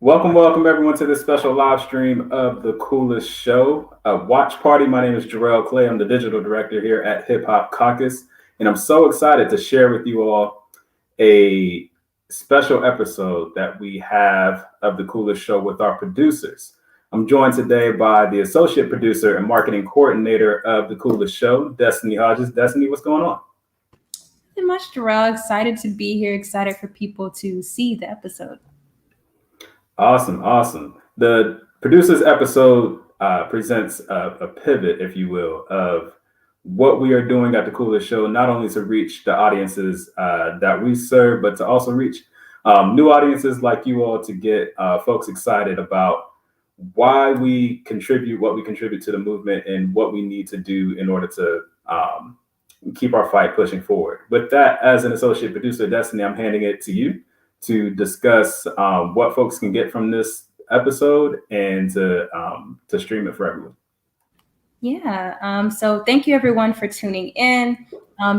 Welcome everyone to this special live stream of the coolest show, a watch party. My name is Jarrell Clay. I'm the digital director here at Hip Hop Caucus, and I'm so excited to share with you all a special episode that we have of the coolest show with our producers. I'm joined today by the associate producer and marketing coordinator of the coolest show, Destiny Hodges. Destiny, what's going on? Nothing much, Jarrell. Excited to be here. Excited for people to see the episode. Awesome. The producers episode presents a pivot, if you will, of what we are doing at the coolest show, not only to reach the audiences that we serve, but to also reach new audiences like you all, to get folks excited about why we contribute, what we contribute to the movement, and what we need to do in order to keep our fight pushing forward. With that, as an associate producer, Destiny, I'm handing it to you to discuss what folks can get from this episode and to stream it for everyone. Yeah. So thank you everyone for tuning in.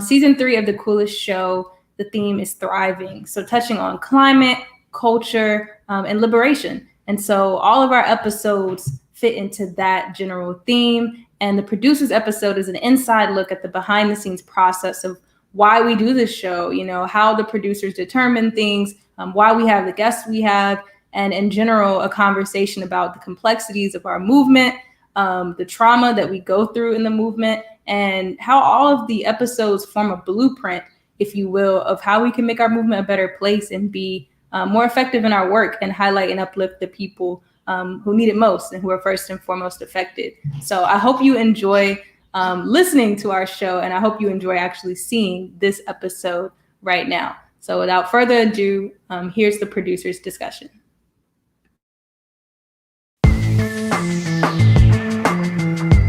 Season 3 of the coolest show. The theme is thriving. So touching on climate, culture, and liberation. And so all of our episodes fit into that general theme. And the producers episode is an inside look at the behind the scenes process of why we do this show, how the producers determine things, why we have the guests we have, and in general, a conversation about the complexities of our movement, the trauma that we go through in the movement, and how all of the episodes form a blueprint, if you will, of how we can make our movement a better place and be more effective in our work and highlight and uplift the people who need it most and who are first and foremost affected. So I hope you enjoy listening to our show, and I hope you enjoy actually seeing this episode right now. So without further ado, here's the producers' discussion.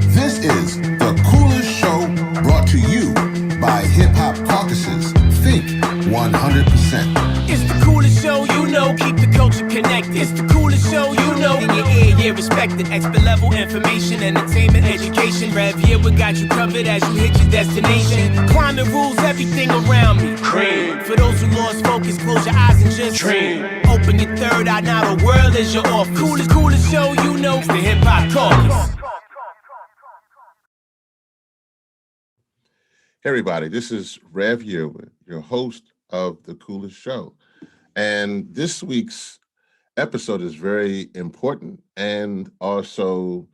This is the coolest show, brought to you by Hip Hop Caucus's Think 100%. It's the coolest show, keep the culture connected. It's the coolest show, in your ear, yeah, respected. Expert level information, entertainment, education. Rev Yearwood got you covered as you hit your destination. Climate rules everything around me. Cream. For those who lost focus, close your eyes and just dream. Open your third eye, now the world is your office. Coolest show, it's the Hip Hop Caucus. Hey everybody, this is Rev Yearwood, your host of the coolest show. And this week's episode is very important and also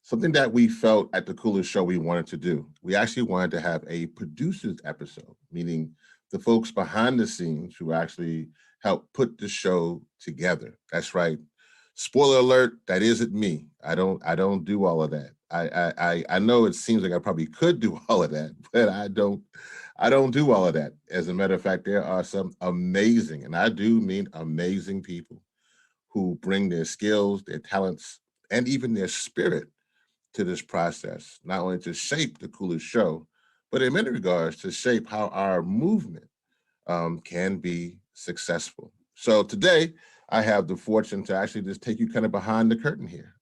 something that we felt at the coolest show we wanted to do. We actually wanted to have a producers episode, meaning the folks behind the scenes who actually help put the show together. That's right. Spoiler alert, that isn't me. I don't do all of that. I know it seems like I probably could do all of that, but I don't do all of that. As a matter of fact, there are some amazing, and I do mean amazing, people who bring their skills, their talents, and even their spirit to this process, not only to shape the coolest show, but in many regards to shape how our movement can be successful. So today, I have the fortune to actually just take you kind of behind the curtain here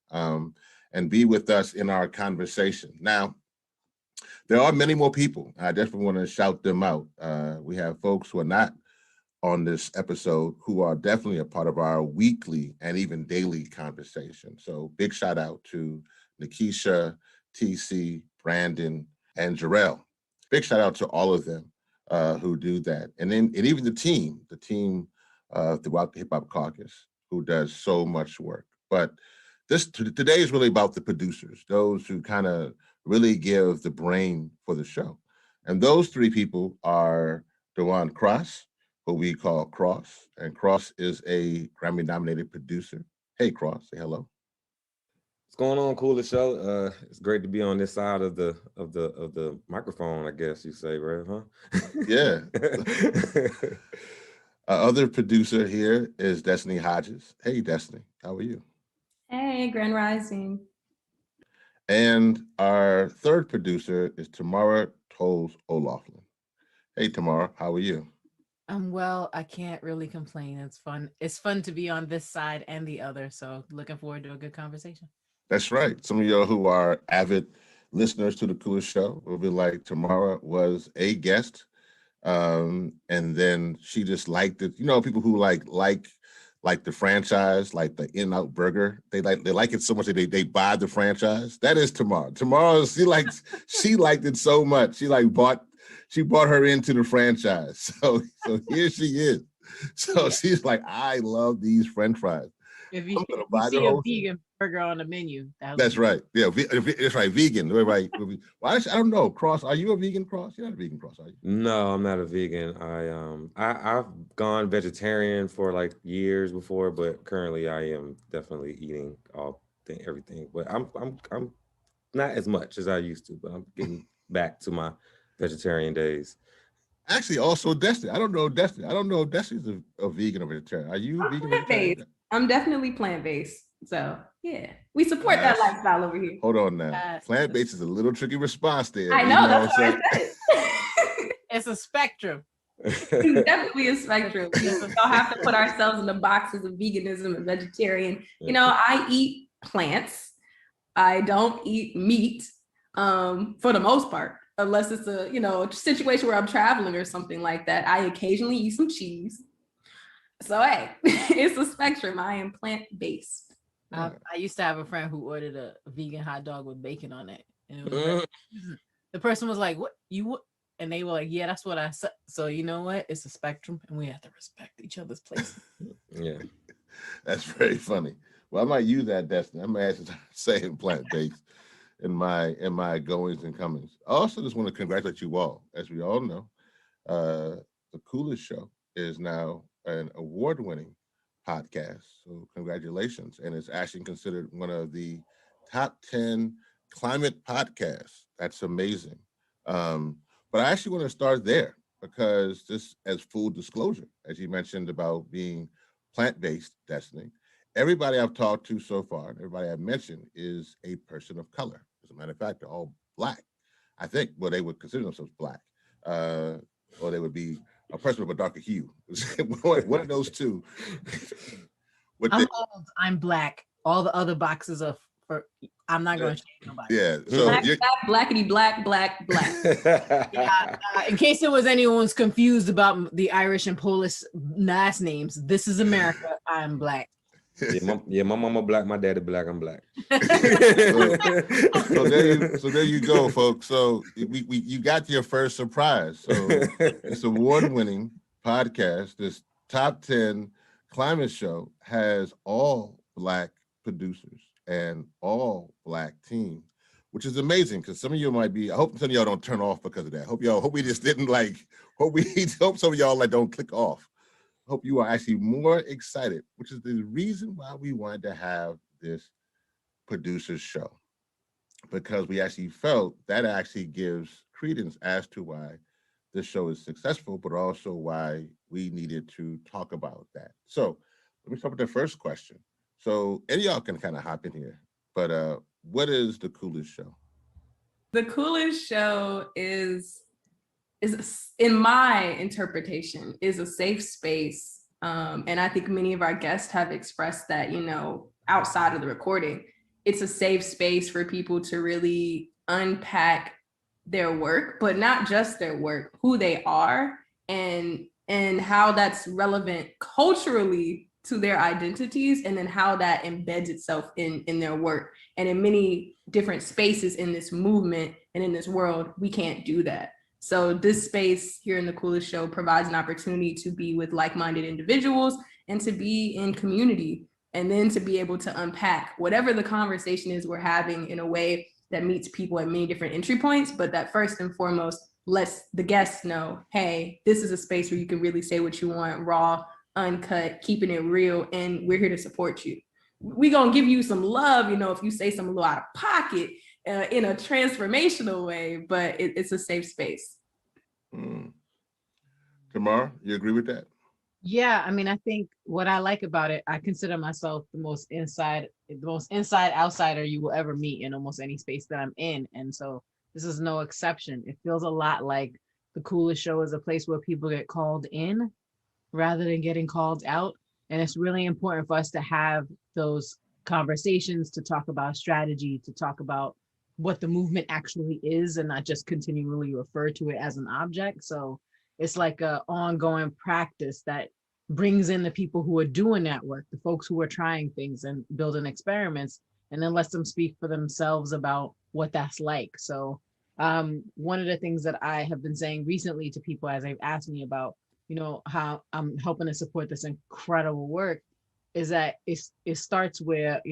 and be with us in our conversation. Now, there are many more people. I definitely want to shout them out. We have folks who are not on this episode who are definitely a part of our weekly and even daily conversation. So big shout out to Nikisha, TC, Brandon, and Jarrell. Big shout out to all of them who do that. And even the team throughout the Hip Hop Caucus who does so much work. But today is really about the producers, those who kind of really give the brain for the show. And those three people are DeJuan Cross, who we call Cross, and Cross is a Grammy-nominated producer. Hey, Cross, say hello. What's going on, coolest show? It's great to be on this side of the microphone, I guess you say, Rev, huh? Yeah. Our other producer here is Destiny Hodges. Hey, Destiny, how are you? Hey, Grand Rising. And our third producer is Tamara Toles O'Laughlin. Hey, Tamara, how are you? I'm well. I can't really complain. It's fun. It's fun to be on this side and the other. So looking forward to a good conversation. That's right. Some of y'all who are avid listeners to the coolest show will be like, Tamara was a guest. And then she just liked it. People who like like the franchise, like the In-N-Out Burger. They like it so much that they buy the franchise. That is Tamara. Tamara, she liked it so much. She bought her into the franchise. So here she is. So she's like, I love these French fries. If you see a vegan burger on the menu, that's right. Yeah, it's right. Vegan. Right. Well, I don't know. Cross, are you a vegan, Cross? You're not a vegan, Cross, are you? No, I'm not a vegan. I've gone vegetarian for like years before, but currently I am definitely eating everything. But I'm not as much as I used to, but I'm getting back to my vegetarian days. Actually, also Destiny. I don't know if Destiny's a vegan or vegetarian. Are you vegan? Plant-based. I'm definitely plant-based. So yeah, we support that lifestyle over here. Hold on now. Plant-based is a little tricky response there. I know, that's what I said. It's a spectrum. It's definitely a spectrum. We don't have to put ourselves in the boxes of veganism and vegetarian. You know, I eat plants. I don't eat meat for the most part, unless it's a situation where I'm traveling or something like that. I occasionally eat some cheese. So hey, it's a spectrum. I am plant-based. I used to have a friend who ordered a vegan hot dog with bacon on it, and it was the person was like, "What you what?" And they were like, "Yeah, that's what I said." So you know what? It's a spectrum, and we have to respect each other's places. Yeah, that's very funny. Well, I might use that, Destiny. I might actually start saying plant-based in my goings and comings. I also just want to congratulate you all. As we all know, the Coolest Show is now an award-winning podcast. So congratulations. And it's actually considered one of the top 10 climate podcasts. That's amazing. But I actually want to start there because this, as full disclosure, as you mentioned about being plant-based, Destiny, everybody I've talked to so far, and everybody I've mentioned is a person of color. As a matter of fact, they're all Black. I think, well, they would consider themselves Black, or they would be a person of a darker hue. One of those two. I'm old. I'm Black. All the other boxes are for. I'm not going to shame nobody. Yeah. So blackity black. Yeah, in case there was anyone's confused about the Irish and Polish last names, this is America. I'm Black. Yeah, my mama Black, my daddy Black, I'm Black. so there you go, folks. So you got your first surprise. So this award-winning podcast, this top 10 climate show, has all Black producers and all Black team, which is amazing because some of you might be. I hope some of y'all don't turn off because of that. Hope we just didn't hope some of y'all don't click off. Hope you are actually more excited, which is the reason why we wanted to have this producers show, because we actually felt that actually gives credence as to why this show is successful, but also why we needed to talk about that. So let me start with the first question. So any of y'all can kind of hop in here, but what is the Coolest Show? The Coolest Show is in my interpretation is a safe space. And I think many of our guests have expressed that, outside of the recording, it's a safe space for people to really unpack their work, but not just their work, who they are and how that's relevant culturally to their identities, and then how that embeds itself in their work. And in many different spaces in this movement and in this world, we can't do that. So this space here in the Coolest Show provides an opportunity to be with like-minded individuals and to be in community, and then to be able to unpack whatever the conversation is we're having in a way that meets people at many different entry points, but that first and foremost lets the guests know, hey, this is a space where you can really say what you want, raw, uncut, keeping it real, and we're here to support you. We're gonna give you some love, if you say something a little out of pocket, in a transformational way, but it's a safe space. Tamara, you agree with that? Yeah, I mean, I think what I like about it, I consider myself the most inside outsider you will ever meet in almost any space that I'm in. And so this is no exception. It feels a lot like the Coolest Show is a place where people get called in rather than getting called out. And it's really important for us to have those conversations, to talk about strategy, to talk about what the movement actually is, and not just continually refer to it as an object. So it's like an ongoing practice that brings in the people who are doing that work, the folks who are trying things and building experiments, and then lets them speak for themselves about what that's like. So one of the things that I have been saying recently to people as they've asked me about, how I'm helping to support this incredible work, is that it starts where,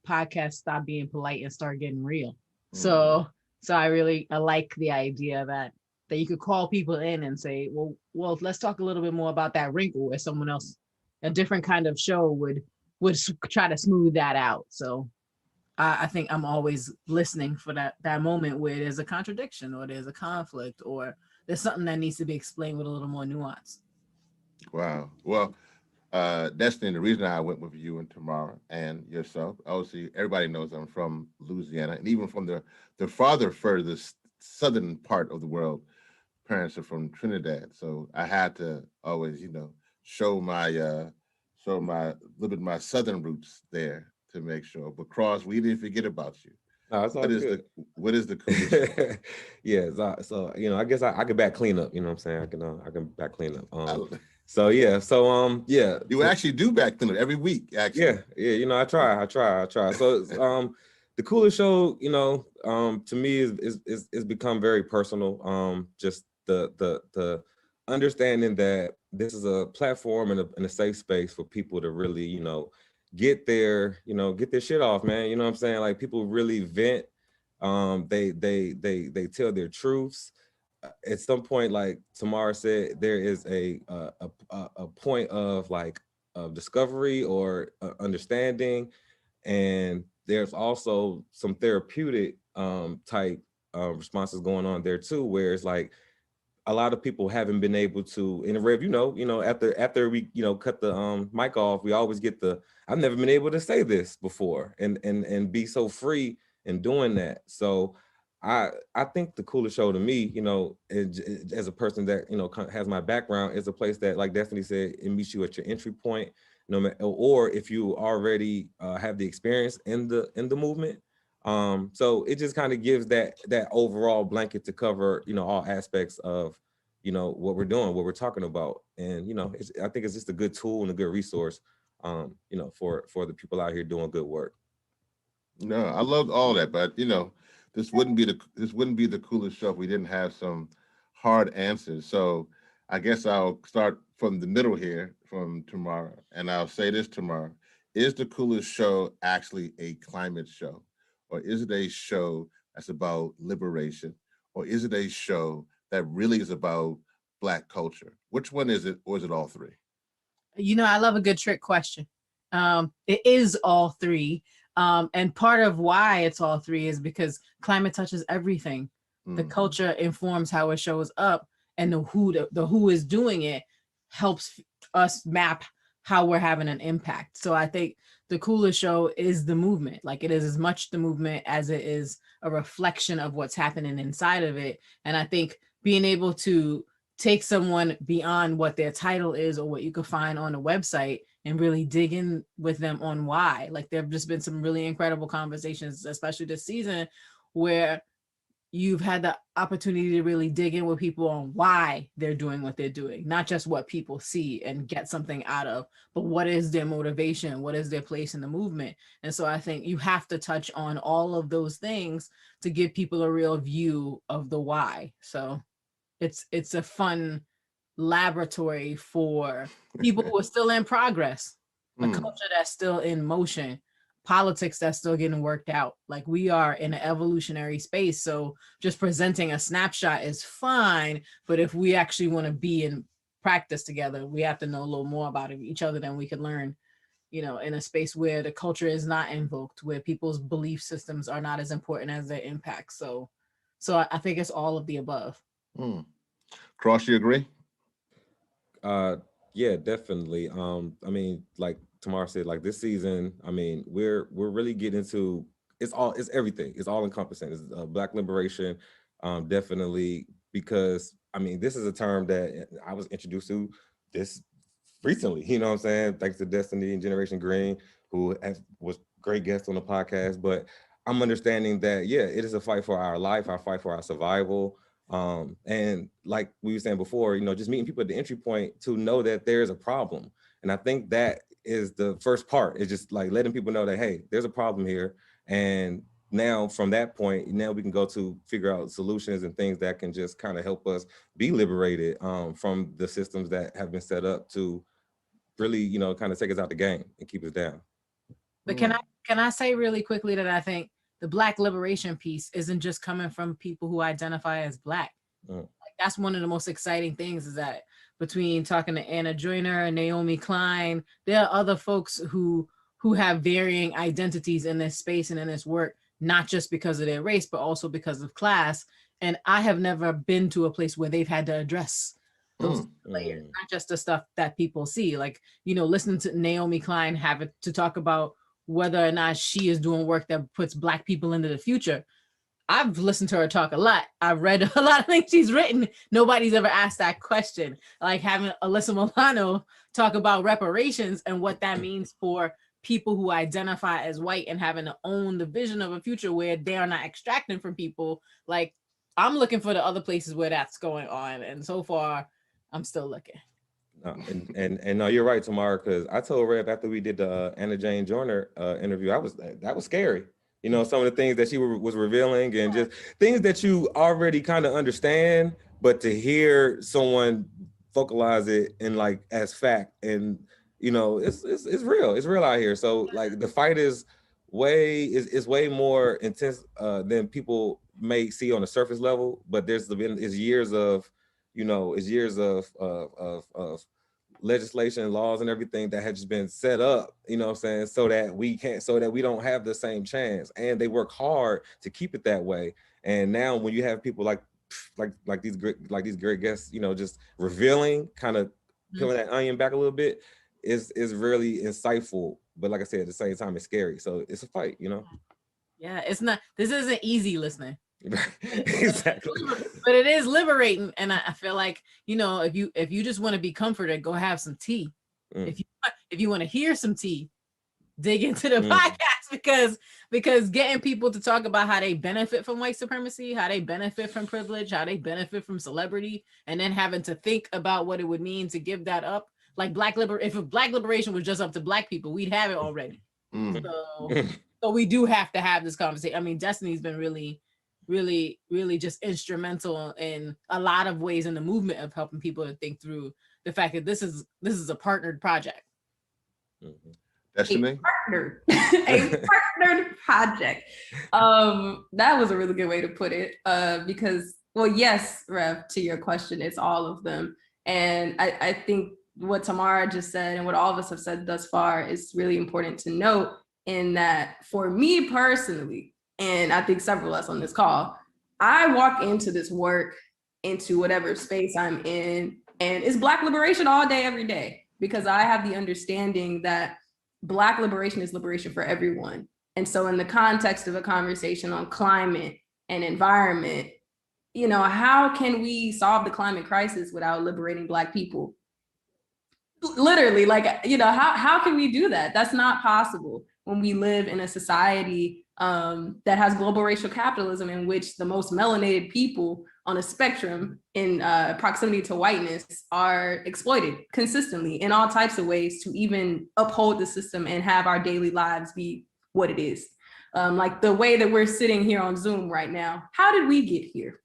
podcasts stop being polite and start getting real. So I like the idea that you could call people in and say, well, let's talk a little bit more about that wrinkle, where someone else, a different kind of show would try to smooth that out. So I think I'm always listening for that moment where there's a contradiction or there's a conflict or there's something that needs to be explained with a little more nuance. Wow. Well, Destiny, the reason I went with you and Tamara and yourself, obviously everybody knows I'm from Louisiana, and even from the farther furthest southern part of the world, parents are from Trinidad. So I had to always, show my little bit my southern roots there to make sure. But Cross, we didn't forget about you. No, it's all good. What is the coolest? Yeah, so I guess I could back clean up. You know what I'm saying? I can back clean up. So yeah. You actually do back clean up every week, actually. Yeah. I try. So the coolest show, to me is become very personal. Just the understanding that this is a platform and a safe space for people to really, get their shit off, man. You know what I'm saying? Like, people really vent. They tell their truths. At some point, like Tamara said, there is a point of of discovery or understanding, and there's also some therapeutic type responses going on there too, where it's like a lot of people haven't been able to. In Rev, after we cut the mic off, we always get I've never been able to say this before and be so free in doing that. So I think the coolest show to me, as a person that has my background, is a place that, like Destiny said, it meets you at your entry point, or if you already have the experience in the movement. So it just kind of gives that overall blanket to cover all aspects of what we're doing, what we're talking about, and I think it's just a good tool and a good resource, for the people out here doing good work. No, I loved all that, but this wouldn't be the coolest show if we didn't have some hard answers. So I guess I'll start from the middle here, from Tamara, and I'll say this, Tamara: is the coolest show actually a climate show, or is it a show that's about liberation, or is it a show that really is about Black culture? Which one is it, or is it all three? I love a good trick question. It is all three. And part of why it's all three is because climate touches everything. The culture informs how it shows up, and the who is doing it helps us map how we're having an impact. So I think the coolest show is the movement. Like, it is as much the movement as it is a reflection of what's happening inside of it. And I think being able to take someone beyond what their title is or what you could find on a website and really dig in with them on why. Like, there have just been some really incredible conversations, especially this season, where you've had the opportunity to really dig in with people on why they're doing what they're doing, not just what people see and get something out of, but what is their motivation, what is their place in the movement. And so I think you have to touch on all of those things to give people a real view of the why. So it's a fun laboratory for people who are still in progress, a culture that's still in motion, politics that's still getting worked out. Like, we are in an evolutionary space. So just presenting a snapshot is fine. But if we actually want to be in practice together, we have to know a little more about each other than we could learn, in a space where the culture is not invoked, where people's belief systems are not as important as their impact. So I think it's all of the above. Cross, you agree? Yeah, definitely. I mean, like Tamara said, like, this season, I mean, we're really getting to it's everything. It's all encompassing. It's Black liberation, definitely, because I mean, this is a term that I was introduced to this recently. You know what I'm saying? Thanks to Destiny and Generation Green, who was great guests on the podcast. But I'm understanding that, yeah, it is a fight for our life, our fight for our survival. And like we were saying before, just meeting people at the entry point to know that there's a problem And I think that is the first part. It's just like letting people know that, hey, there's a problem here. And now from that point, now we can go to figure out solutions and things that can just kind of help us be liberated from the systems that have been set up to really, you know, kind of take us out the game and keep us down. But can I say really quickly that I think the Black liberation piece isn't just coming from people who identify as Black. Like, that's one of the most exciting things, is that between talking to Anna Joyner and Naomi Klein, there are other folks who have varying identities in this space and in this work, not just because of their race, but also because of class. And I have never been to a place where they've had to address those layers, not just the stuff that people see. Like, you know, listening to Naomi Klein have it to talk about whether or not she is doing work that puts Black people into the future. I've listened to her talk a lot. I've read a lot of things she's written. Nobody's ever asked that question. Like having Alyssa Milano talk about reparations and what that means for people who identify as white and having to own the vision of a future where they are not extracting from people. Like, I'm looking for the other places where that's going on. And so far, I'm still looking. And no, you're right, Tamara, because I told Rev after we did the Anna Jane Joyner interview, that was scary. You know, some of the things that she was revealing and just things that you already kind of understand, but to hear someone vocalize it and like as fact, and you know, it's real out here. So like the fight is way more intense than people may see on the surface level, but there's years of legislation, laws, and everything that has just been set up, you know what I'm saying, so that we don't have the same chance. And they work hard to keep it that way. And now when you have people like these great guests, you know, just revealing, kind of peeling that onion back a little bit, is really insightful. But like I said, at the same time, it's scary. So it's a fight, you know? Yeah, this isn't easy listening. Exactly. But it is liberating, and I feel like, you know, if you just want to be comforted, go have some tea. If you want to hear some tea, dig into the podcast, because getting people to talk about how they benefit from white supremacy, how they benefit from privilege, how they benefit from celebrity, and then having to think about what it would mean to give that up. Like if Black liberation was just up to Black people, we'd have it already. So we do have to have this conversation. I mean, Destiny's been really just instrumental in a lot of ways in the movement of helping people to think through the fact that this is a partnered project. Destiny? A partnered project. That was a really good way to put it, because, well, yes, Rev, to your question, it's all of them. And I think what Tamara just said and what all of us have said thus far is really important to note, in that for me personally, and I think several of us on this call, I walk into this work, into whatever space I'm in, and it's Black liberation all day, every day, because I have the understanding that Black liberation is liberation for everyone. And so in the context of a conversation on climate and environment, you know, how can we solve the climate crisis without liberating Black people? Literally, like, you know, how can we do that? That's not possible when we live in a society that has global racial capitalism, in which the most melanated people on a spectrum in proximity to whiteness are exploited consistently in all types of ways to even uphold the system and have our daily lives be what it is. Like the way that we're sitting here on Zoom right now, how did we get here?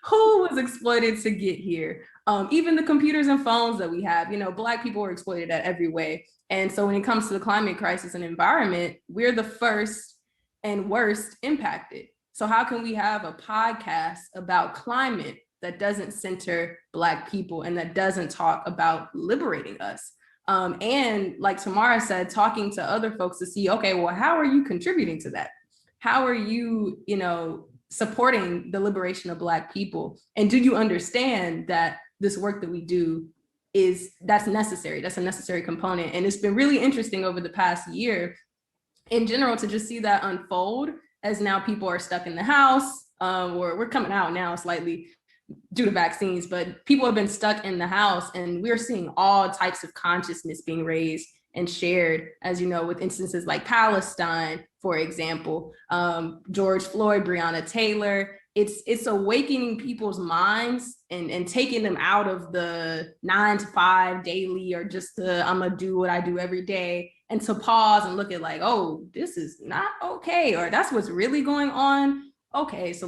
Who was exploited to get here? Even the computers and phones that we have, you know, Black people were exploited at every way. And so when it comes to the climate crisis and environment, we're the first and worst impacted. So how can we have a podcast about climate that doesn't center Black people and that doesn't talk about liberating us? And like Tamara said, talking to other folks to see, okay, well, how are you contributing to that? How are you, you know, supporting the liberation of Black people? And do you understand that this work that we do that's necessary? That's a necessary component. And it's been really interesting over the past year in general to just see that unfold, as now people are stuck in the house, or we're coming out now slightly due to vaccines, but people have been stuck in the house, and we're seeing all types of consciousness being raised and shared, as you know, with instances like Palestine, for example, George Floyd, Breonna Taylor, it's awakening people's minds and taking them out of the 9 to 5 daily, or just the I'm gonna do what I do every day, and to pause and look at like, oh, this is not okay, or that's what's really going on. Okay, so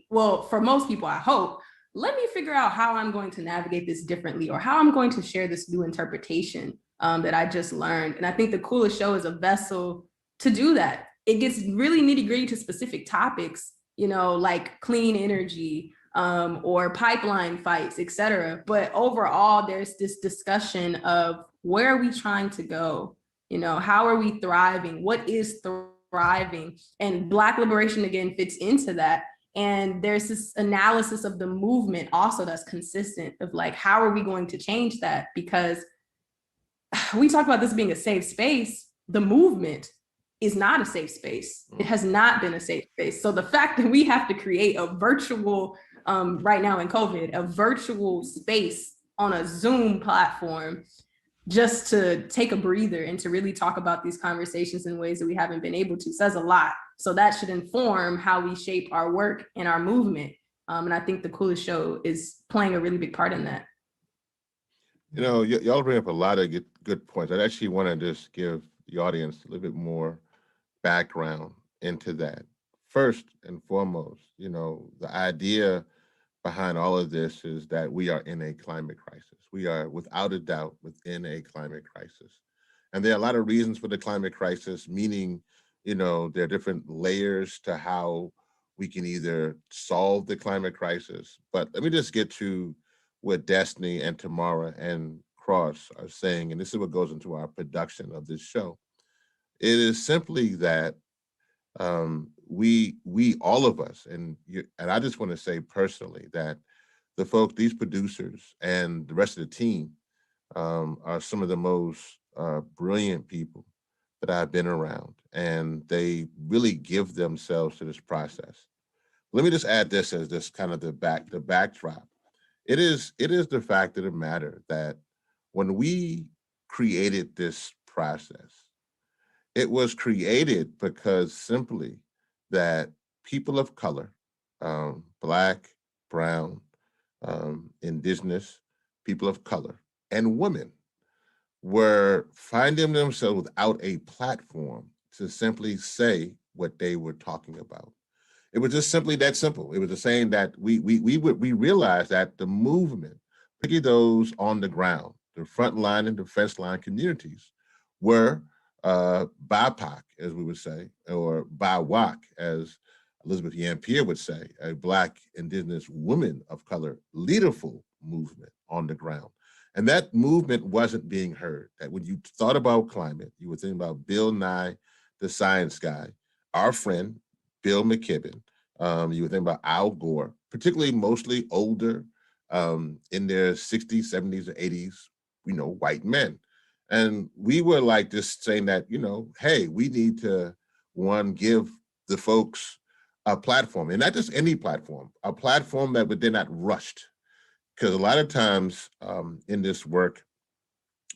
well, for most people, I hope, let me figure out how I'm going to navigate this differently, or how I'm going to share this new interpretation that I just learned. And I think the Coolest Show is a vessel to do that. It gets really nitty gritty to specific topics, like clean energy, or pipeline fights, et cetera. But overall, there's this discussion of where are we trying to go? How are we thriving? What is thriving? And Black liberation, again, fits into that. And there's this analysis of the movement also that's consistent of like, how are we going to change that? Because we talk about this being a safe space. The movement is not a safe space. It has not been a safe space. So the fact that we have to create a virtual, right now in COVID, a virtual space on a Zoom platform just to take a breather and to really talk about these conversations in ways that we haven't been able to says a lot. So that should inform how we shape our work and our movement. And I think the Coolest Show is playing a really big part in that. Y'all bring up a lot of good points. I actually want to just give the audience a little bit more background into that. First and foremost, the idea behind all of this is that we are in a climate crisis. We are, without a doubt, within a climate crisis. And there are a lot of reasons for the climate crisis, meaning, there are different layers to how we can either solve the climate crisis. But let me just get to what Destiny and Tamara and Cross are saying, and this is what goes into our production of this show. It is simply that we all of us, and I just want to say personally that these producers and the rest of the team are some of the most brilliant people that I've been around, and they really give themselves to this process. Let me just add this as this kind of the backdrop. It is the fact of the matter that when we created this process, it was created because simply that people of color, Black, brown, indigenous, people of color, and women were finding themselves without a platform to simply say what they were talking about. It was just simply that simple. It was the saying that we realized that the movement, particularly those on the ground, the front line and defense line communities, were BIPOC, as we would say, or BIWOC, as Elizabeth Yampier would say, a Black indigenous woman of color leaderful movement on the ground. And that movement wasn't being heard. That when you thought about climate, you were thinking about Bill Nye, the science guy, our friend, Bill McKibben. You were thinking about Al Gore, particularly mostly older, in their 60s, 70s, or 80s, white men. And we were like just saying that, hey, we need to, one, give the folks a platform, and not just any platform, a platform that they're not rushed. Because a lot of times in this work,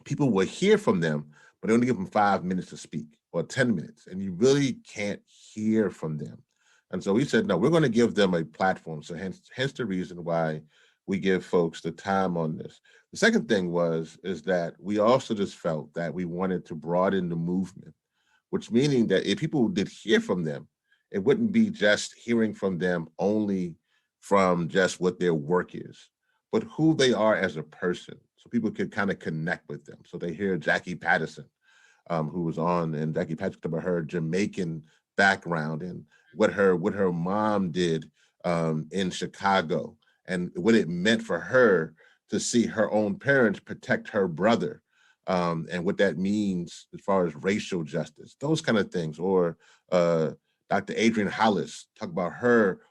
people will hear from them, but they only give them 5 minutes to speak or 10 minutes, and you really can't hear from them. And so we said, no, we're going to give them a platform. So hence the reason why we give folks the time on this. The second thing is that we also just felt that we wanted to broaden the movement, which meaning that if people did hear from them, it wouldn't be just hearing from them only from just what their work is, but who they are as a person. So people could kind of connect with them. So they hear Jackie Patterson, who was on, and Jackie Patterson about her Jamaican background and what her mom did in Chicago, and what it meant for her to see her own parents protect her brother, and what that means as far as racial justice, those kind of things. Or Dr. Adrienne Hollis talk about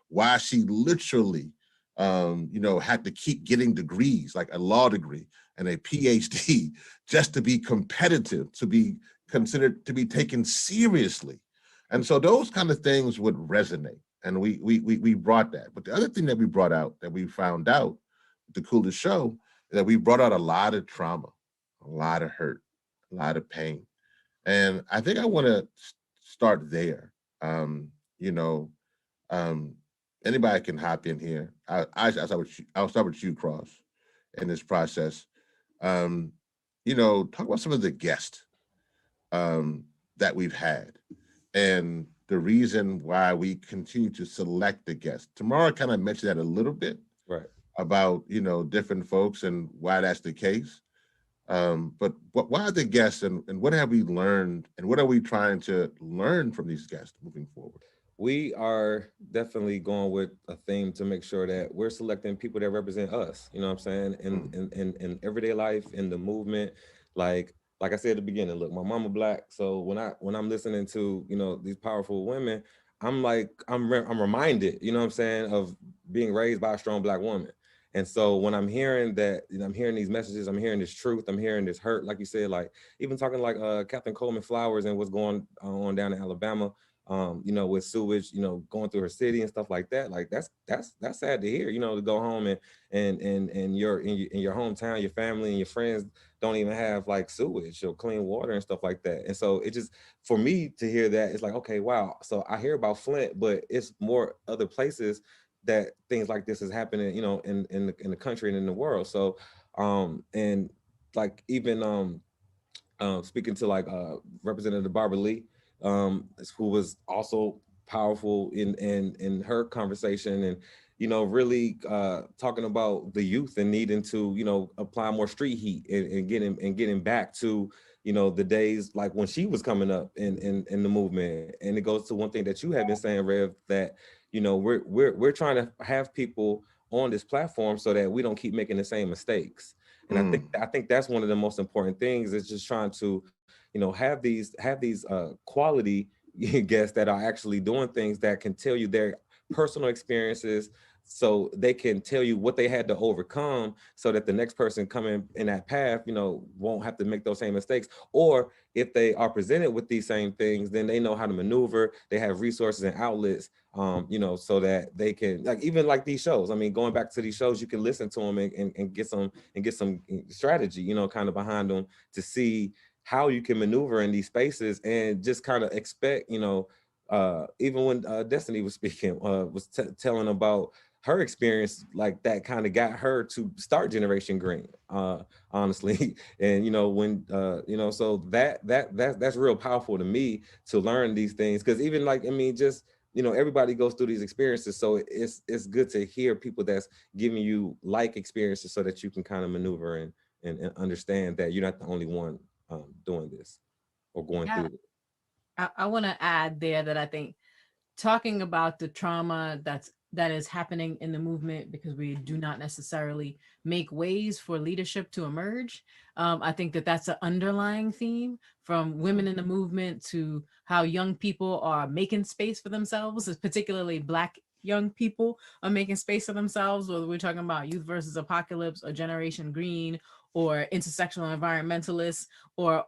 why she literally had to keep getting degrees, like a law degree and a PhD, just to be competitive, to be considered, to be taken seriously. And so those kind of things would resonate. And we brought that. But the other thing that we brought out, that we found out, the Coolest Show, is that we brought out a lot of trauma, a lot of hurt, a lot of pain. And I think I want to start there. anybody can hop in here. I'll start with you, Cross, in this process. Talk about some of the guests that we've had and the reason why we continue to select the guests. Tamara kind of mentioned that a little bit, Right. About, different folks and why that's the case. But why are the guests and what have we learned and what are we trying to learn from these guests moving forward? We are definitely going with a theme to make sure that we're selecting people that represent us, you know what I'm saying? In everyday life, in the movement, like I said at the beginning, look, my mama Black. So when I'm listening to, these powerful women, I'm reminded, you know what I'm saying, of being raised by a strong Black woman. And so when I'm hearing that, I'm hearing these messages, I'm hearing this truth, I'm hearing this hurt, like you said, like even talking like Captain Coleman Flowers and what's going on down in Alabama, with sewage, going through her city and stuff like that. Like that's sad to hear, to go home and you're in your hometown, your family and your friends don't even have like sewage or clean water and stuff like that. And so it just, for me to hear that, it's like, okay, wow. So I hear about Flint, but it's more other places that things like this is happening, in the country and in the world. So, and like even speaking to like Representative Barbara Lee, who was also powerful in her conversation and, really talking about the youth and needing to, apply more street heat and getting back to, the days like when she was coming up in the movement. And it goes to one thing that you have been saying, Rev, that, we're trying to have people on this platform so that we don't keep making the same mistakes. And I think that's one of the most important things is just trying to, have these quality guests that are actually doing things that can tell you their personal experiences, so they can tell you what they had to overcome so that the next person coming in that path, won't have to make those same mistakes. Or if they are presented with these same things, then they know how to maneuver. They have resources and outlets, so that they can, like, even like these shows. I mean, going back to these shows, you can listen to them and get some strategy, kind of behind them to see how you can maneuver in these spaces and just kind of expect, even when Destiny was speaking, was telling about her experience, like that kind of got her to start Generation Green, honestly. And, when, so that's real powerful to me to learn these things. Cause even like, I mean, just, everybody goes through these experiences. So it's good to hear people that's giving you like experiences so that you can kind of maneuver and understand that you're not the only one doing this or going through it. I want to add there that I think talking about the trauma that is happening in the movement, because we do not necessarily make ways for leadership to emerge. I think that's an underlying theme from women in the movement to how young people are making space for themselves, particularly Black young people are making space for themselves, whether we're talking about Youth versus Apocalypse or Generation Green or intersectional environmentalists or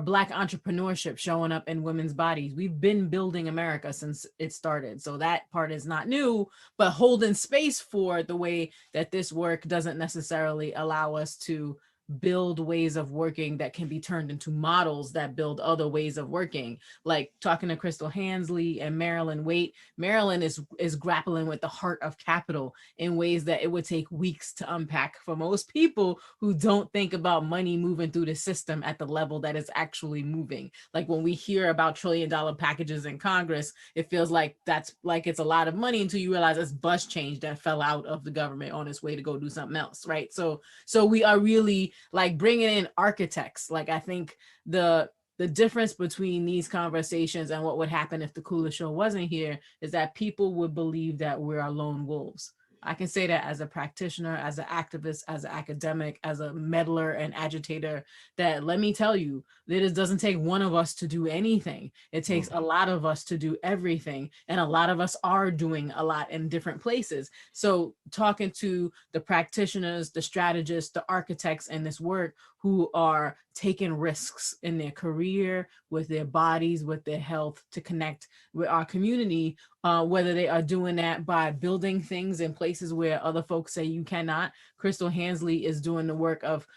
Black entrepreneurship showing up in women's bodies. We've been building America since it started. So that part is not new, but holding space for the way that this work doesn't necessarily allow us to build ways of working that can be turned into models that build other ways of working. Like talking to Crystal Hansley and Marilyn Waite, Marilyn is grappling with the heart of capital in ways that it would take weeks to unpack for most people who don't think about money moving through the system at the level that it's actually moving. Like when we hear about $1 trillion packages in Congress, it feels like that's like it's a lot of money until you realize it's bus change that fell out of the government on its way to go do something else, right? So we are really like bringing in architects. Like I think the difference between these conversations and what would happen if the Coolest Show wasn't here is that people would believe that we're lone wolves. I can say that as a practitioner, as an activist, as an academic, as a meddler and agitator, that let me tell you, that it doesn't take one of us to do anything. It takes a lot of us to do everything. And a lot of us are doing a lot in different places. So talking to the practitioners, the strategists, the architects in this work who are taking risks in their career, with their bodies, with their health to connect with our community, whether they are doing that by building things in places where other folks say you cannot. Crystal Hansley is doing the work of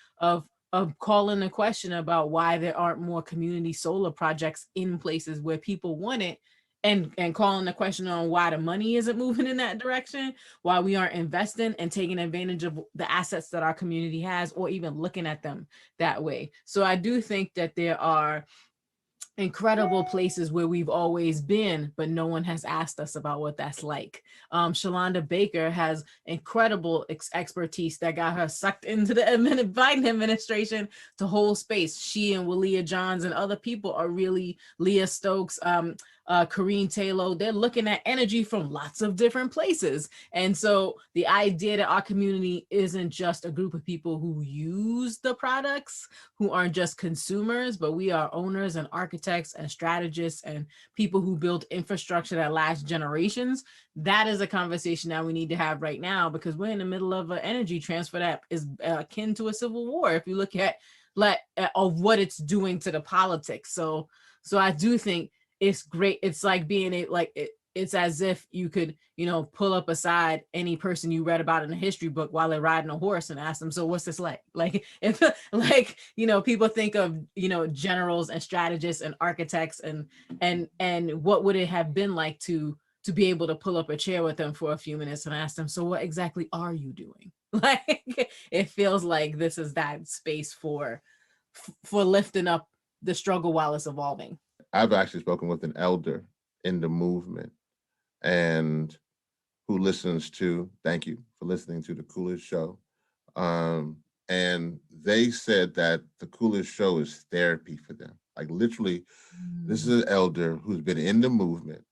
calling the question about why there aren't more community solar projects in places where people want it, and calling the question on why the money isn't moving in that direction, why we aren't investing and taking advantage of the assets that our community has, or even looking at them that way. So I do think that there are incredible places where we've always been, but no one has asked us about what that's like. Shalonda Baker has incredible expertise that got her sucked into the Biden administration to hold space. She and Walia Johns and other people are really, Leah Stokes, Karine Taylor, they're looking at energy from lots of different places. And so the idea that our community isn't just a group of people who use the products, who aren't just consumers, but we are owners and architects and strategists and people who build infrastructure that lasts generations. That is a conversation that we need to have right now, because we're in the middle of an energy transfer that is akin to a civil war if you look at of what it's doing to the politics. So I do think it's great. It's like it's as if you could, pull up aside any person you read about in a history book while they're riding a horse and ask them, so what's this like? Like, if people think of, generals and strategists and architects and what would it have been like to be able to pull up a chair with them for a few minutes and ask them, so what exactly are you doing? Like, it feels like this is that space for lifting up the struggle while it's evolving. I've actually spoken with an elder in the movement and who listens to, thank you for listening to the Coolest Show. And they said that the Coolest Show is therapy for them. Like, literally, this is an elder who's been in the movement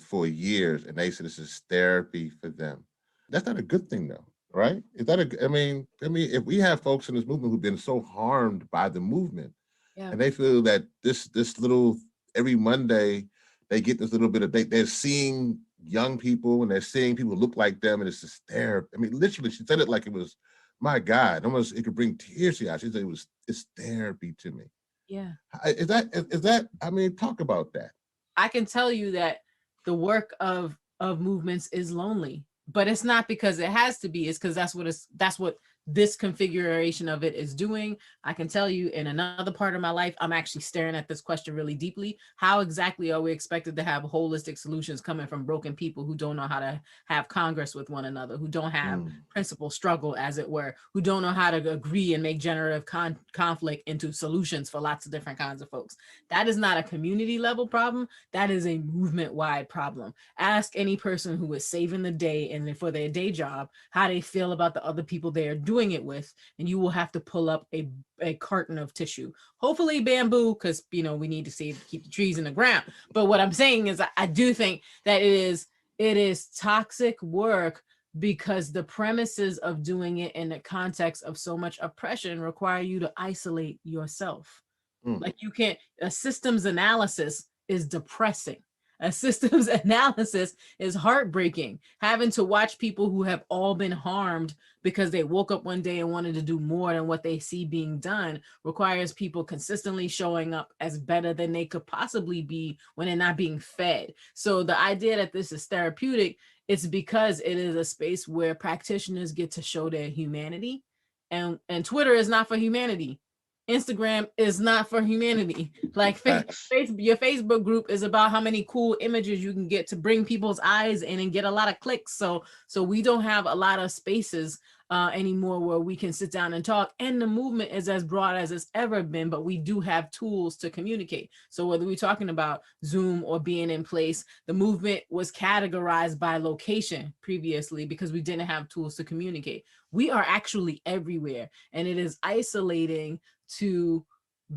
for years, and they said this is therapy for them. That's not a good thing, though, right? Is that I mean, if we have folks in this movement who've been so harmed by the movement, and they feel that this little, every Monday, they get this little bit of, they're seeing young people and they're seeing people look like them, and it's just therapy. I mean, literally, she said it like it was, my God, almost it could bring tears to your eyes. She said it's therapy to me. Yeah. Is that, I mean, talk about that. I can tell you that the work of movements is lonely, but it's not because it has to be. It's because that's what this configuration of it is doing. I can tell you, in another part of my life, I'm actually staring at this question really deeply. How exactly are we expected to have holistic solutions coming from broken people who don't know how to have Congress with one another, who don't have principal struggle, as it were, who don't know how to agree and make generative conflict into solutions for lots of different kinds of folks? That is not a community level problem. That is a movement wide problem. Ask any person who is saving the day and for their day job how they feel about the other people they are doing it with, and you will have to pull up a carton of tissue, hopefully bamboo, because we need to keep the trees in the ground. But what I'm saying is, I do think that it is toxic work, because the premises of doing it in the context of so much oppression require you to isolate yourself. Like, you can't, a systems analysis is depressing. A systems analysis is heartbreaking. Having to watch people who have all been harmed because they woke up one day and wanted to do more than what they see being done requires people consistently showing up as better than they could possibly be when they're not being fed. So the idea that this is therapeutic, it's because it is a space where practitioners get to show their humanity, and Twitter is not for humanity. Instagram is not for humanity. Like, your Facebook group is about how many cool images you can get to bring people's eyes in and get a lot of clicks. So we don't have a lot of spaces anymore where we can sit down and talk. And the movement is as broad as it's ever been, but we do have tools to communicate. So whether we're talking about Zoom or being in place, the movement was categorized by location previously because we didn't have tools to communicate. We are actually everywhere, and it is isolating to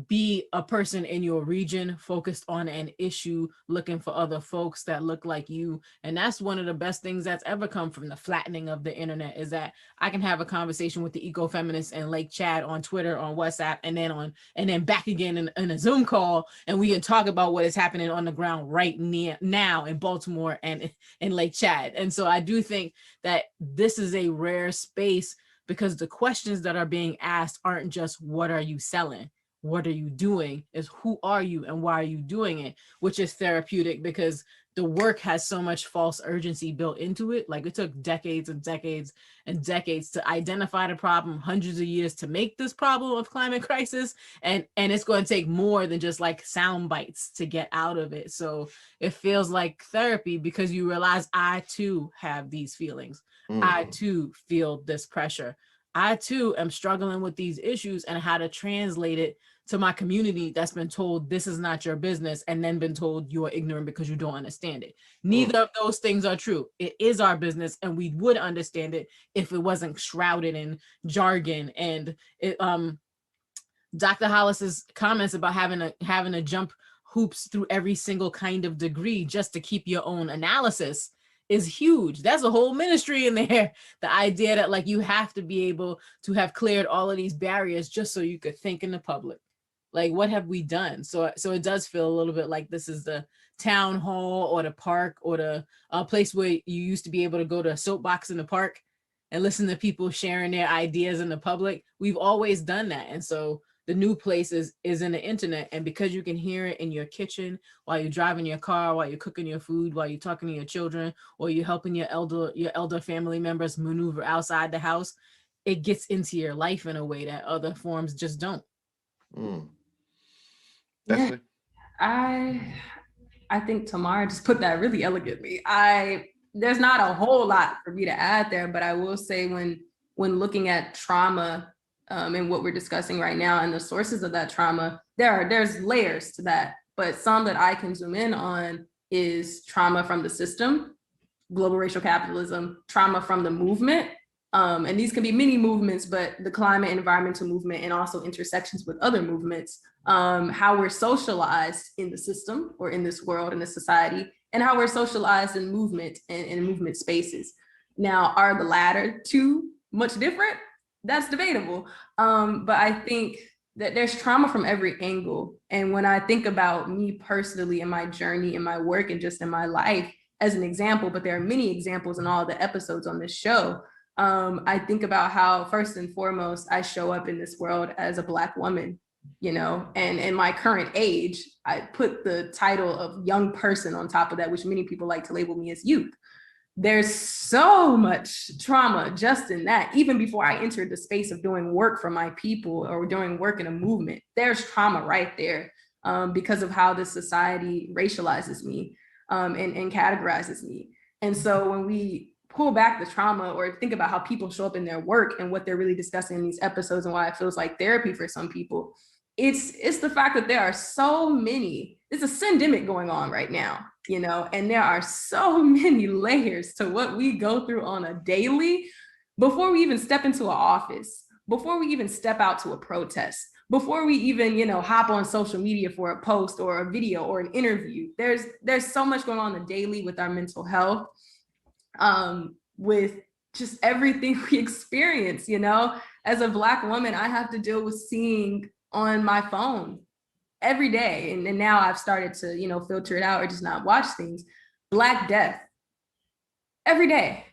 be a person in your region focused on an issue, looking for other folks that look like you. And that's one of the best things that's ever come from the flattening of the internet, is that I can have a conversation with the ecofeminists in Lake Chad on Twitter, on WhatsApp, and then back again in a Zoom call, and we can talk about what is happening on the ground right now in Baltimore and in Lake Chad. And so I do think that this is a rare space, because the questions that are being asked aren't just, what are you selling? what are you doing? Is who are you and why are you doing it? Which is therapeutic because the work has so much false urgency built into it. Like it took decades and decades and decades to identify the problem, hundreds of years to make this problem of climate crisis. And it's going to take more than just like sound bites to get out of it. So it feels like therapy because you realize I too have these feelings. I too feel this pressure. I too am struggling with these issues and how to translate it to my community that's been told this is not your business and then been told you are ignorant because you don't understand it. Neither of those things are true. It is our business and we would understand it if it wasn't shrouded in jargon. And it, Dr. Hollis's comments about having to jump hoops through every single kind of degree just to keep your own analysis is huge. That's a whole ministry in there. The idea that like you have to be able to have cleared all of these barriers just so you could think in the public. Like what have we done? So it does feel a little bit like this is the town hall or the park or the place where you used to be able to go to a soapbox in the park and listen to people sharing their ideas in the public. We've always done that. And so the new place is in the internet. And because you can hear it in your kitchen, while you're driving your car, while you're cooking your food, while you're talking to your children, or you're helping your elder family members maneuver outside the house, it gets into your life in a way that other forms just don't. Yeah, I think Tamara just put that really elegantly. There's not a whole lot for me to add there, but I will say when looking at trauma and what we're discussing right now and the sources of that trauma, there's layers to that, but some that I can zoom in on is trauma from the system, global racial capitalism, trauma from the movement. And these can be many movements, but the climate and environmental movement and also intersections with other movements, how we're socialized in the system or in this world, in this society, and how we're socialized in movement and in movement spaces. Now, are the latter two much different? That's debatable. But I think that there's trauma from every angle. And when I think about me personally in my journey, in my work, and just in my life as an example, but there are many examples in all the episodes on this show, I think about how first and foremost, I show up in this world as a Black woman, you know, and in my current age, I put the title of young person on top of that, which many people like to label me as youth. There's so much trauma just in that. Even before I entered the space of doing work for my people or doing work in a movement, there's trauma right there because of how this society racializes me and categorizes me. And so when we pull back the trauma or think about how people show up in their work and what they're really discussing in these episodes and why it feels like therapy for some people, it's the fact that there are so many, it's a syndemic going on right now, you know, and there are so many layers to what we go through on a daily before we even step into an office, before we even step out to a protest, before we even, you know, hop on social media for a post or a video or an interview. There's so much going on the daily with our mental health, with just everything we experience, you know. As a Black woman, I have to deal with seeing on my phone every day. And now I've started to, you know, filter it out or just not watch things. Black death every day,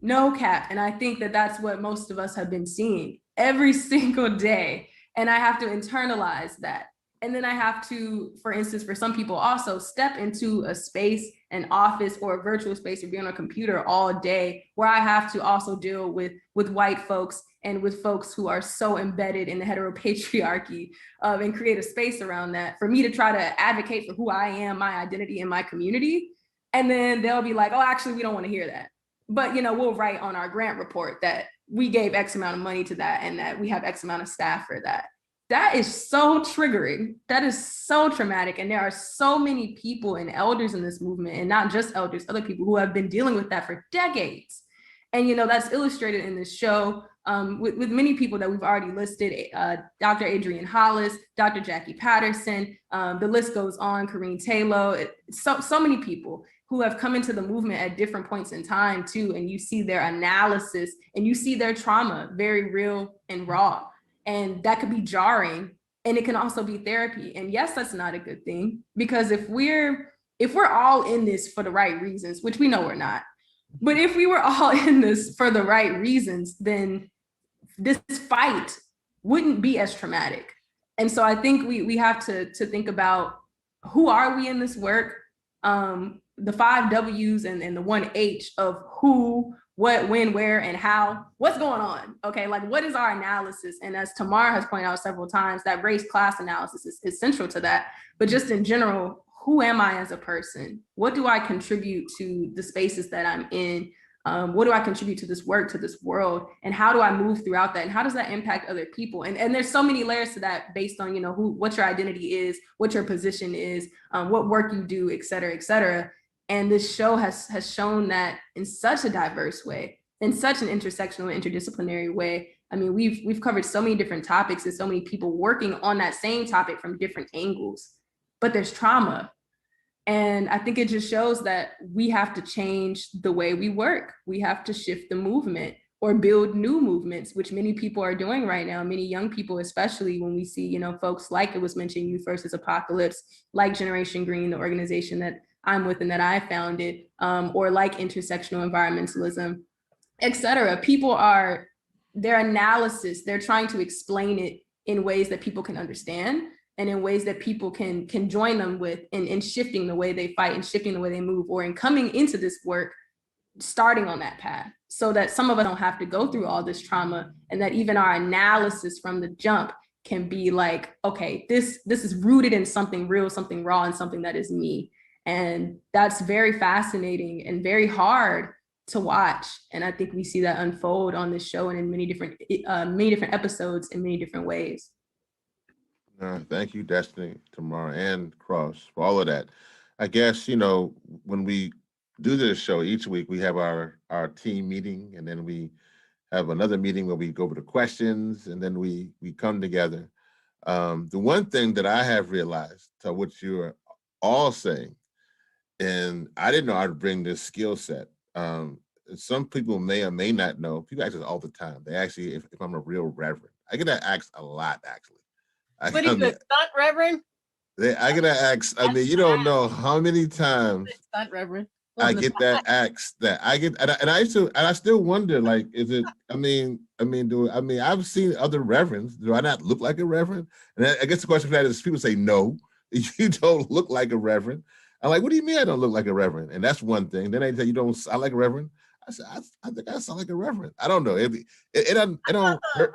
no cap. And I think that that's what most of us have been seeing every single day. And I have to internalize that. And then I have to, for instance, for some people also step into a space, an office or a virtual space or be on a computer all day where I have to also deal with white folks and with folks who are so embedded in the heteropatriarchy and create a space around that for me to try to advocate for who I am, my identity, and my community. And then they'll be like, oh, actually, we don't want to hear that. But, you know, we'll write on our grant report that we gave X amount of money to that and that we have X amount of staff for that. That is so triggering. That is so traumatic. And there are so many people and elders in this movement, and not just elders, other people who have been dealing with that for decades. And, you know, that's illustrated in this show with many people that we've already listed, Dr. Adrienne Hollis, Dr. Jackie Patterson, the list goes on, Corrine Taylor, so many people who have come into the movement at different points in time too. And you see their analysis and you see their trauma, very real and raw. And that could be jarring, and it can also be therapy. And yes, that's not a good thing, because if we're all in this for the right reasons, which we know we're not, but if we were all in this for the right reasons, then this fight wouldn't be as traumatic. And so I think we have to think about, who are we in this work? The 5 W's and the 1 H of who, what, when, where, and how. What's going on? Okay, like, what is our analysis? And as Tamara has pointed out several times, that race class analysis is central to that. But just in general, who am I as a person? What do I contribute to the spaces that I'm in? What do I contribute to this work, to this world? And how do I move throughout that? And how does that impact other people? And there's so many layers to that based on, what your identity is, what your position is, what work you do, et cetera, et cetera. And this show has shown that in such a diverse way, in such an intersectional, interdisciplinary way. I mean, we've covered so many different topics and so many people working on that same topic from different angles, but there's trauma. And I think it just shows that we have to change the way we work. We have to shift the movement or build new movements, which many people are doing right now, many young people, especially when we see, folks like it was mentioned, Youth versus Apocalypse, like Generation Green, the organization that I'm with and that I founded, or like intersectional environmentalism, et cetera. People are, their analysis, they're trying to explain it in ways that people can understand and in ways that people can join them with, in shifting the way they fight and shifting the way they move, or in coming into this work, starting on that path, so that some of us don't have to go through all this trauma, and that even our analysis from the jump can be like, okay, this is rooted in something real, something raw, and something that is me. And that's very fascinating and very hard to watch. And I think we see that unfold on this show and in many different episodes in many different ways. Thank you, Destiny, Tamara, and Cross, for all of that. I guess, when we do this show each week, we have our team meeting, and then we have another meeting where we go over the questions, and then we come together. The one thing that I have realized, to what you're all saying, and I didn't know I'd bring this skill set. Some people may or may not know. People ask us all the time. They ask you if I'm a real reverend. I get that asked a lot, actually. What are you, a stunt reverend? I get that asked. I mean, you don't know how many times stunt reverend. I get that asked. That I get, and I still wonder, like, is it? I've seen other reverends. Do I not look like a reverend? And I guess the question for that is, people say, no, you don't look like a reverend. I'm like, what do you mean I don't look like a reverend? And that's one thing. Then they say, you don't sound like a reverend. I said, I think I sound like a reverend. I don't know. It don't. The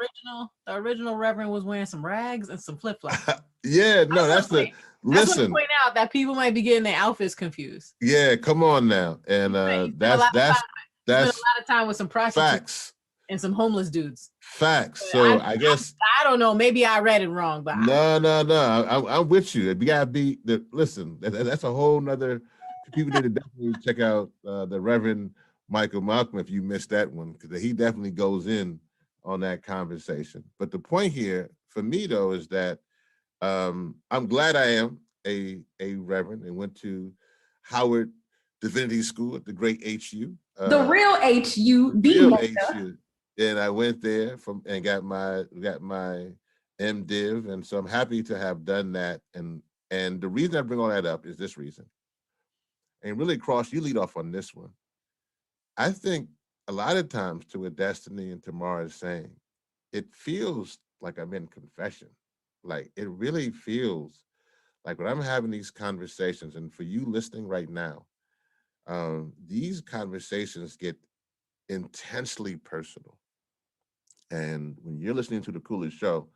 original reverend was wearing some rags and some flip flops. Yeah, no, that's the. Listen. I want to point out that people might be getting their outfits confused. Yeah, come on now, and that's a lot of time with some prostitutes. Facts. And some homeless dudes. Facts. But so I guess I don't know. Maybe I read it wrong, but no. I'm with you. You gotta be listen. That's a whole nother. People need to definitely check out the Reverend Michael Malcolm if you missed that one, because he definitely goes in on that conversation. But the point here for me though is that I'm glad I am a reverend and went to Howard Divinity School at the great HU. The real HU, the real HU. And I went there and got my MDiv, and so I'm happy to have done that. And the reason I bring all that up is this reason. And really, Cross, you lead off on this one. I think a lot of times, to what Destiny and Tamara is saying, it feels like I'm in confession. Like, it really feels like when I'm having these conversations, and for you listening right now, these conversations get intensely personal. And when you're listening to the Coolest Show,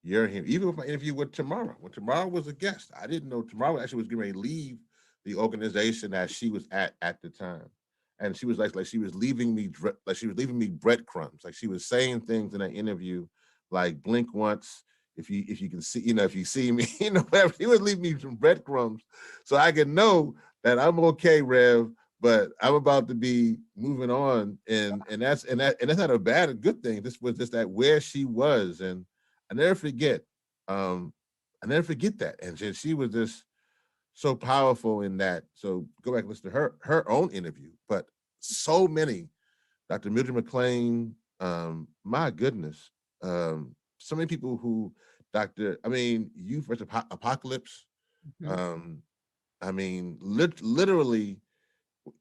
you're here. Even with my interview with Tamara, when Tamara was a guest, I didn't know Tamara actually was getting ready to leave the organization that she was at the time, and she was like she was leaving me breadcrumbs. Like, she was saying things in that interview, like, blink once if you can see, if you see me, whatever. She was leaving me some breadcrumbs so I could know that I'm okay, Rev. But I'm about to be moving on, and that's not a bad or good thing. This was just that where she was, and I never forget that. And she was just so powerful in that. So go back and listen to her own interview. But so many, Dr. Mildred McLean, my goodness, so many people who Youth versus Apocalypse. Literally.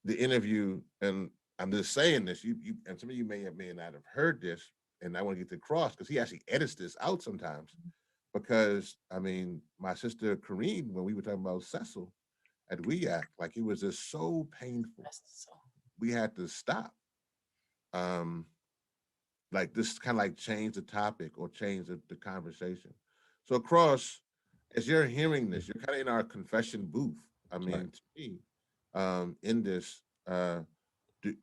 The interview, and I'm just saying this, you and some of you may not have heard this, and I want to get to Cross because he actually edits this out sometimes. because I mean, my sister Kareen, when we were talking about Cecil at WEAC, like it was just so painful. We had to stop. Um, like this kind of like change the topic or change the conversation. So Cross, as you're hearing this, you're kind of in our confession booth. I mean, Right. to me, in this,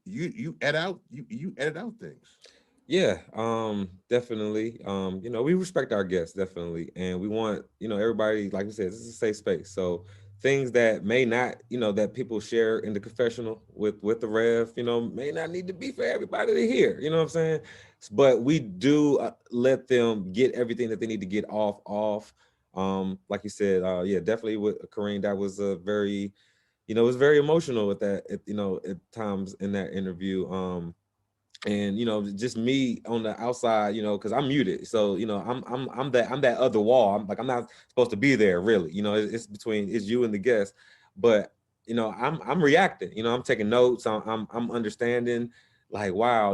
you edit out things. Yeah, definitely. We respect our guests, definitely. And we want, everybody, like we said, this is a safe space. So things that may not, that people share in the confessional with the Rev, may not need to be for everybody to hear, you know what I'm saying? But we do let them get everything that they need to get off. Like you said, yeah, definitely with Kareem, that was a very, it was very emotional with that, at times in that interview. And just me on the outside, because I'm muted, so I'm that other wall. I'm not supposed to be there, really. It's you and the guest, but I'm reacting. I'm taking notes. I'm understanding, like, wow,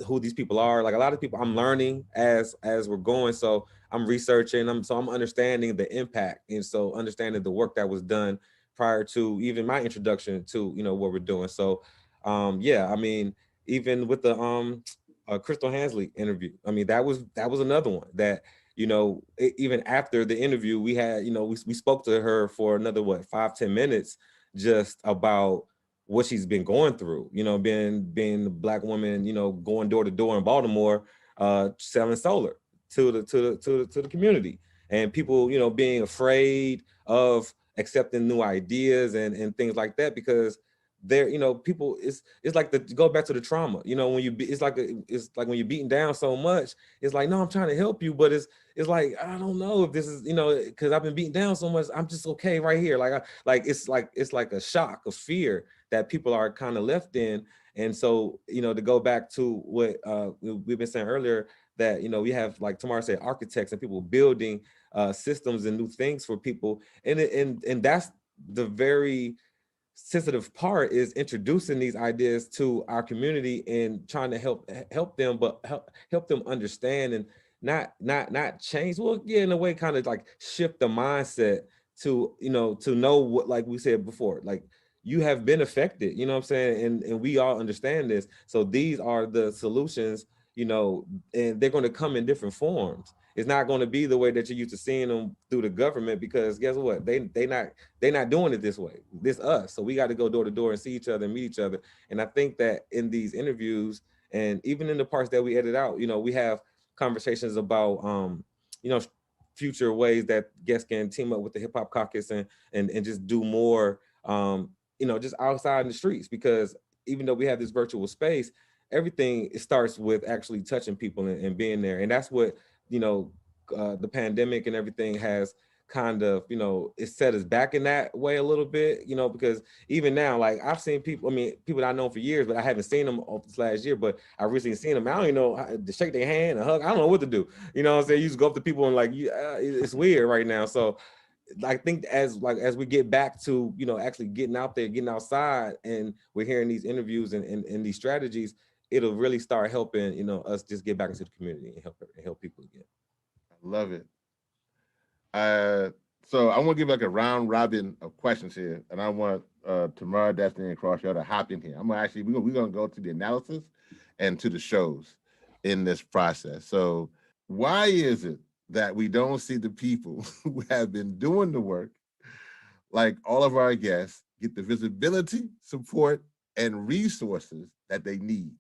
who these people are. Like a lot of people, I'm learning as we're going. So I'm researching. I'm understanding the impact, and so understanding the work that was done prior to even my introduction to what we're doing. So yeah, I mean, even with the Crystal Hansley interview. I mean, that was another one that, even after the interview, we had, we spoke to her for another 5-10 minutes just about what she's been going through, being a Black woman, going door to door in Baltimore, selling solar to the community, and people, being afraid of accepting new ideas and things like that, because there, people, it's like go back to the trauma, when it's like when you're beaten down so much, it's like, no, I'm trying to help you, but it's like, I don't know if this is, because I've been beaten down so much, I'm just okay right here. It's like a shock of fear that people are kind of left in. And so, to go back to what we've been saying earlier, that, we have, like Tamara said, architects and people building systems and new things for people. And that's the very sensitive part, is introducing these ideas to our community and trying to help them, but help them understand and not change. Well, yeah, in a way, kind of like shift the mindset to, to know what, like we said before, like, you have been affected, you know what I'm saying? And we all understand this. So these are the solutions, and they're going to come in different forms. It's not going to be the way that you're used to seeing them through the government, because guess what? They're not doing it this way. This us. So we got to go door to door and see each other and meet each other. And I think that in these interviews, and even in the parts that we edit out, we have conversations about future ways that guests can team up with the Hip Hop Caucus and just do more just outside in the streets, because even though we have this virtual space, everything starts with actually touching people and being there. And that's what the pandemic and everything has kind of, it set us back in that way a little bit, because even now, like, I've seen people, I mean, people that I've known for years, but I haven't seen them over this last year, but I recently seen them. I don't even know how to shake their hand, a hug. I don't know what to do. You know what I'm saying? You just go up to people and, like, it's weird right now. So I think as we get back to, actually getting out there, getting outside, and we're hearing these interviews and these strategies, it'll really start helping, us just get back into the community and help people again. I love it. So I want to give like a round robin of questions here, and I want Tamara, Destiny, and Cross, y'all to hop in here. We're gonna go to the analysis and to the shows in this process. So why is it that we don't see the people who have been doing the work, like all of our guests, get the visibility, support, and resources that they need?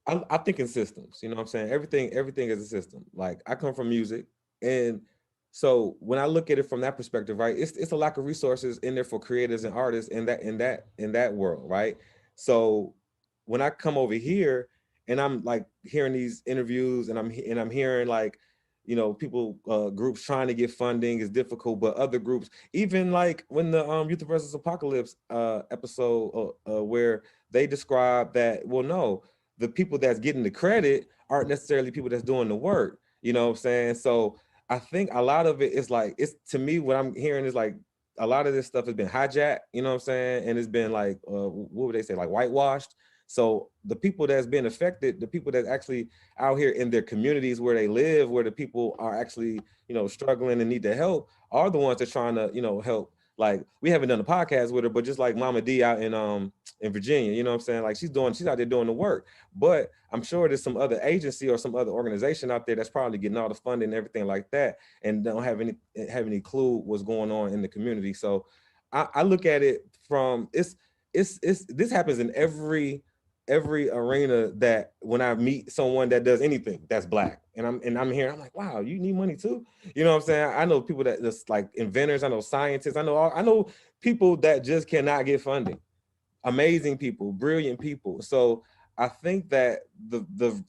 I think in systems, you know what I'm saying? Everything is a system. Like, I come from music, and so when I look at it from that perspective, right, it's a lack of resources in there for creators and artists in that world, right? So when I come over here and I'm like hearing these interviews, and I'm hearing, like, people, groups trying to get funding is difficult, but other groups, even like when the Youth versus Apocalypse episode, where they describe that, well, no, the people that's getting the credit aren't necessarily people that's doing the work. You know what I'm saying? So I think a lot of it is like, it's, to me, what I'm hearing is like, a lot of this stuff has been hijacked, you know what I'm saying? And it's been like, what would they say, like whitewashed. So the people that's been affected, the people that's actually out here in their communities where they live, where the people are actually, struggling and need the help, are the ones that trying to, help. Like, we haven't done a podcast with her, but just like Mama D out in Virginia, you know what I'm saying? Like, she's out there doing the work. But I'm sure there's some other agency or some other organization out there that's probably getting all the funding and everything like that, and don't have any clue what's going on in the community. So I look at it from this happens in every arena, that when I meet someone that does anything that's Black, and I'm here, I'm like, wow, you need money too? You know what I'm saying? I know people that just like inventors, I know scientists, I know people that just cannot get funding. Amazing people, brilliant people. So I think that the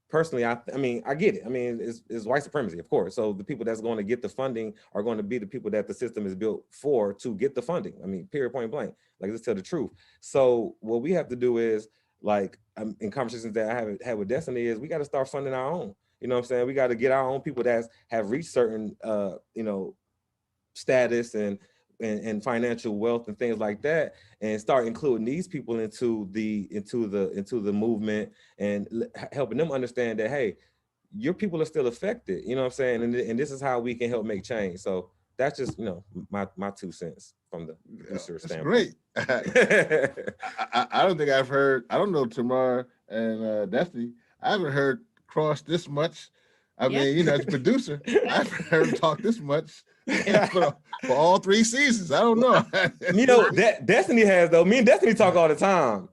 personally, I mean, I get it. I mean, it's white supremacy, of course. So the people that's going to get the funding are going to be the people that the system is built for to get the funding. I mean, period, point blank. Like, let's tell the truth. So what we have to do is, like, in conversations that I have had with Destiny, is we got to start funding our own. You know what I'm saying? We got to get our own people that have reached certain, status and financial wealth and things like that, and start including these people into the movement, and helping them understand that, hey, your people are still affected. You know what I'm saying? And this is how we can help make change. So that's just, my 2 cents from the producer standpoint. Great. I don't think I've heard. I don't know Tamara and Destiny. I haven't heard Cross this much. I mean, as a producer, I've heard him talk this much for all 3 seasons. I don't know. That Destiny has, though. Me and Destiny talk all the time.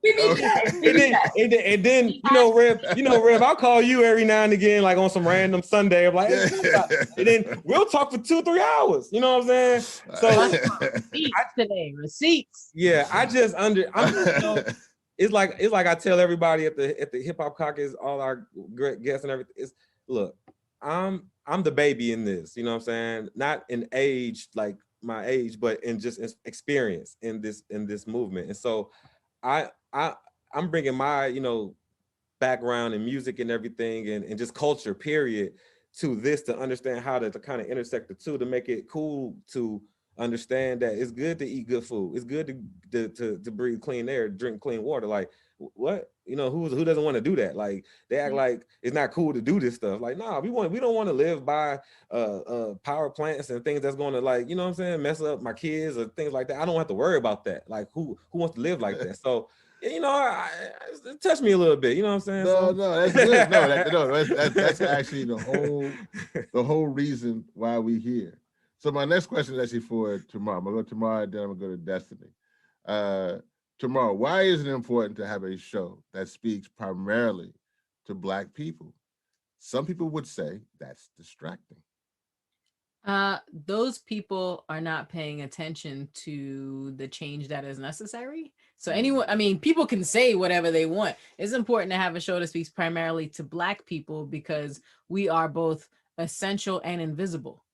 And then Rev, I'll call you every now and again, like on some random Sunday. I'm like, hey, and then we'll talk for 2 or 3 hours. You know what I'm saying? So receipts. Yeah, it's like I tell everybody at the Hip Hop Caucus, all our great guests and everything. Look, I'm the baby in this, you know what I'm saying? Not in age, like my age, but in just experience in this movement. And so I'm bringing my, background in music and everything, and just culture, period, to this, to understand how to kind of intersect the two, to make it cool to understand that it's good to eat good food. It's good to breathe clean air, drink clean water. Like, what? Who doesn't want to do that? Like, they act like it's not cool to do this stuff. Like, nah, we don't want to live by power plants and things that's going to, like, you know what I'm saying, mess up my kids or things like that. I don't have to worry about that. Like, who wants to live like that? So, it touched me a little bit. You know what I'm saying? No, that's good. That's actually the whole reason why we here. So my next question is actually for Tamara. I'm gonna go to Tamara, then I'm gonna go to Destiny. Tamara, why is it important to have a show that speaks primarily to Black people? Some people would say that's distracting. Those people are not paying attention to the change that is necessary. So people can say whatever they want. It's important to have a show that speaks primarily to Black people because we are both essential and invisible.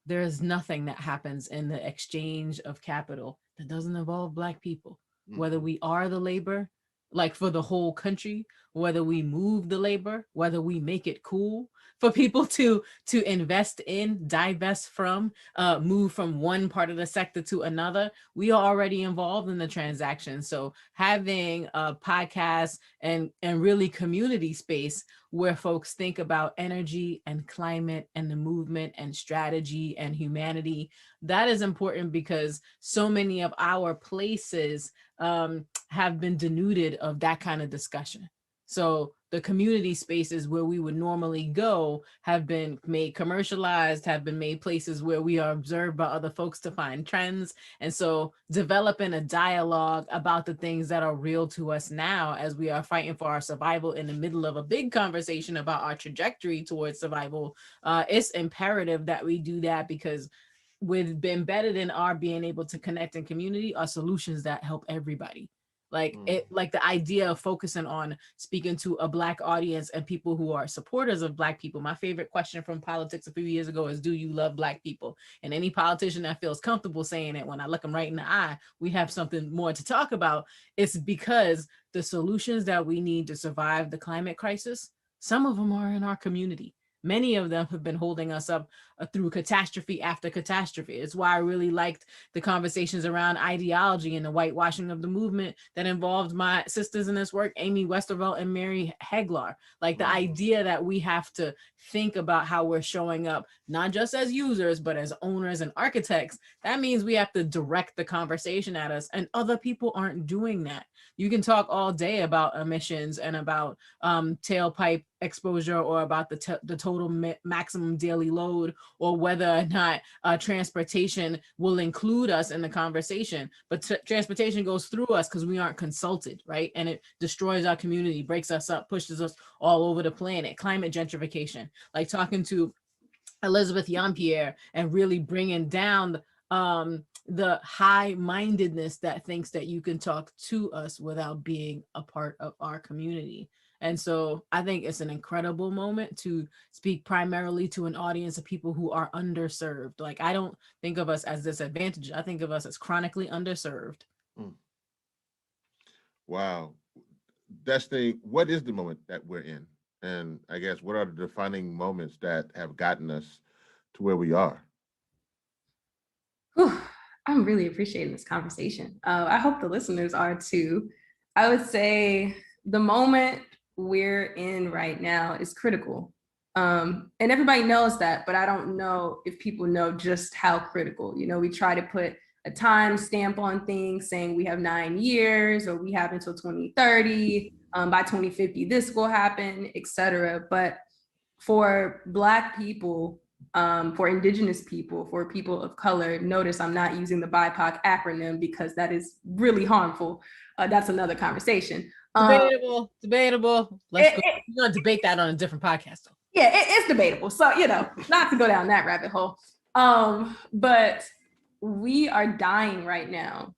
There is nothing that happens in the exchange of capital that doesn't involve Black people, whether we are the labor, like for the whole country, whether we move the labor, whether we make it cool for people to invest in, divest from, move from one part of the sector to another. We are already involved in the transaction. So having a podcast and really community space where folks think about energy and climate and the movement and strategy and humanity, that is important because so many of our places have been denuded of that kind of discussion. So the community spaces where we would normally go have been made commercialized, have been made places where we are observed by other folks to find trends. And so developing a dialogue about the things that are real to us now as we are fighting for our survival in the middle of a big conversation about our trajectory towards survival, it's imperative that we do that because with embedded in our being able to connect in community are solutions that help everybody. Like the idea of focusing on speaking to a Black audience and people who are supporters of Black people. My favorite question from politics a few years ago is, do you love Black people? And any politician that feels comfortable saying it, when I look them right in the eye, we have something more to talk about. It's because the solutions that we need to survive the climate crisis, some of them are in our community. Many of them have been holding us up through catastrophe after catastrophe. It's why I really liked the conversations around ideology and the whitewashing of the movement that involved my sisters in this work, Amy Westervelt and Mary Heglar. Like the idea that we have to think about how we're showing up, not just as users, but as owners and architects. That means we have to direct the conversation at us, and other people aren't doing that. You can talk all day about emissions and about tailpipe exposure, or about the total maximum daily load, or whether or not transportation will include us in the conversation. But transportation goes through us because we aren't consulted, right? And it destroys our community, breaks us up, pushes us all over the planet. Climate gentrification, like talking to Elizabeth Jean-Pierre and really bringing down the high-mindedness that thinks that you can talk to us without being a part of our community. And so I think it's an incredible moment to speak primarily to an audience of people who are underserved. Like, I don't think of us as disadvantaged. I think of us as chronically underserved. Wow. Destiny, what is the moment that we're in? And I guess what are the defining moments that have gotten us to where we are? Whew, I'm really appreciating this conversation. I hope the listeners are too. I would say the moment we're in right now is critical. And everybody knows that, but I don't know if people know just how critical. You know, we try to put a time stamp on things saying we have 9 years, or we have until 2030, by 2050, this will happen, et cetera. But for Black people, for Indigenous people, for people of color, notice I'm not using the BIPOC acronym because that is really harmful. That's another conversation. Debatable. We're gonna debate that on a different podcast. Yeah, it's debatable. So, you know, not to go down that rabbit hole. But we are dying right now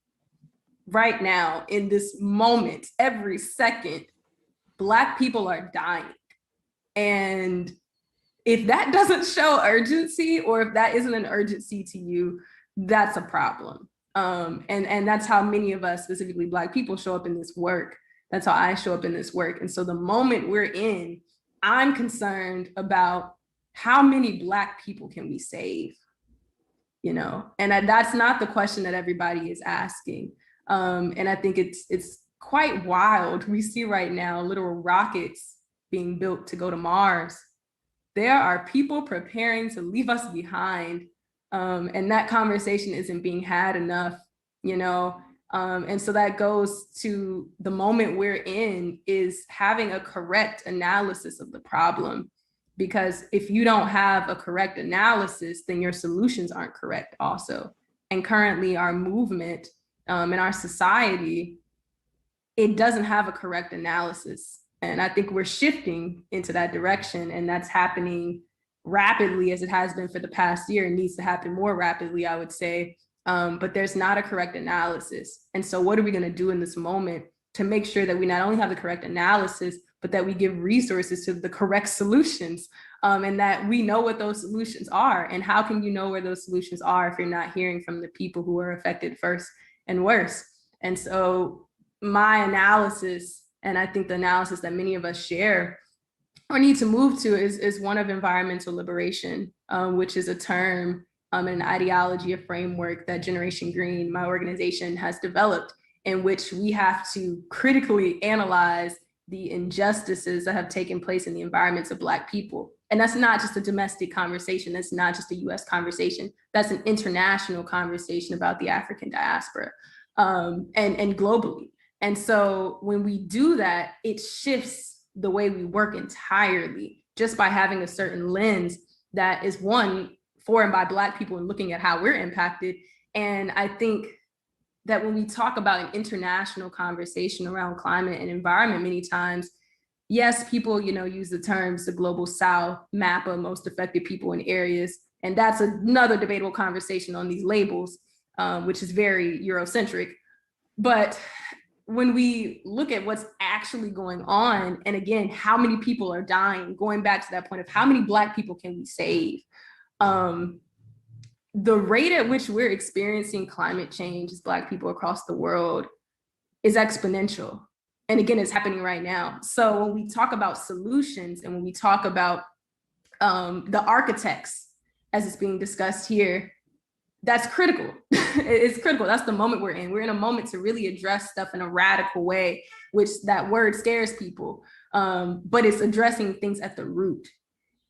in this moment. Every second, Black people are dying. And if that doesn't show urgency, or if that isn't an urgency to you, that's a problem. And that's how many of us, specifically Black people, show up in this work. That's how I show up in this work. And so the moment we're in, I'm concerned about how many Black people can we save, you know? And that's not the question that everybody is asking. And I think it's quite wild. We see right now literal rockets being built to go to Mars. There are people preparing to leave us behind. And that conversation isn't being had enough, you know? And so that goes to the moment we're in, is having a correct analysis of the problem. Because if you don't have a correct analysis, then your solutions aren't correct also. And currently our movement in our society, it doesn't have a correct analysis. And I think we're shifting into that direction, and that's happening rapidly, as it has been for the past year. It needs to happen more rapidly, I would say. But there's not a correct analysis. And so what are we going to do in this moment to make sure that we not only have the correct analysis, but that we give resources to the correct solutions, and that we know what those solutions are? And how can you know where those solutions are if you're not hearing from the people who are affected first and worse? And so my analysis, and I think the analysis that many of us share or need to move to, is one of environmental liberation, which is a term, an ideology, a framework that Generation Green, my organization, has developed, in which we have to critically analyze the injustices that have taken place in the environments of Black people. And that's not just a domestic conversation. That's not just a US conversation. That's an international conversation about the African diaspora, and globally. And so when we do that, it shifts the way we work entirely, just by having a certain lens that is, one, for and by Black people, and looking at how we're impacted. And I think that when we talk about an international conversation around climate and environment, many times, yes, people, you know, use the terms the global South, MAPA, most affected people in areas. And that's another debatable conversation on these labels, which is very Eurocentric. But when we look at what's actually going on, and again, how many people are dying, going back to that point of how many Black people can we save? The rate at which we're experiencing climate change as Black people across the world is exponential. And again, it's happening right now. So when we talk about solutions, and when we talk about the architects as it's being discussed here, that's critical. It's critical. That's the moment we're in. We're in a moment to really address stuff in a radical way, which that word scares people, but it's addressing things at the root.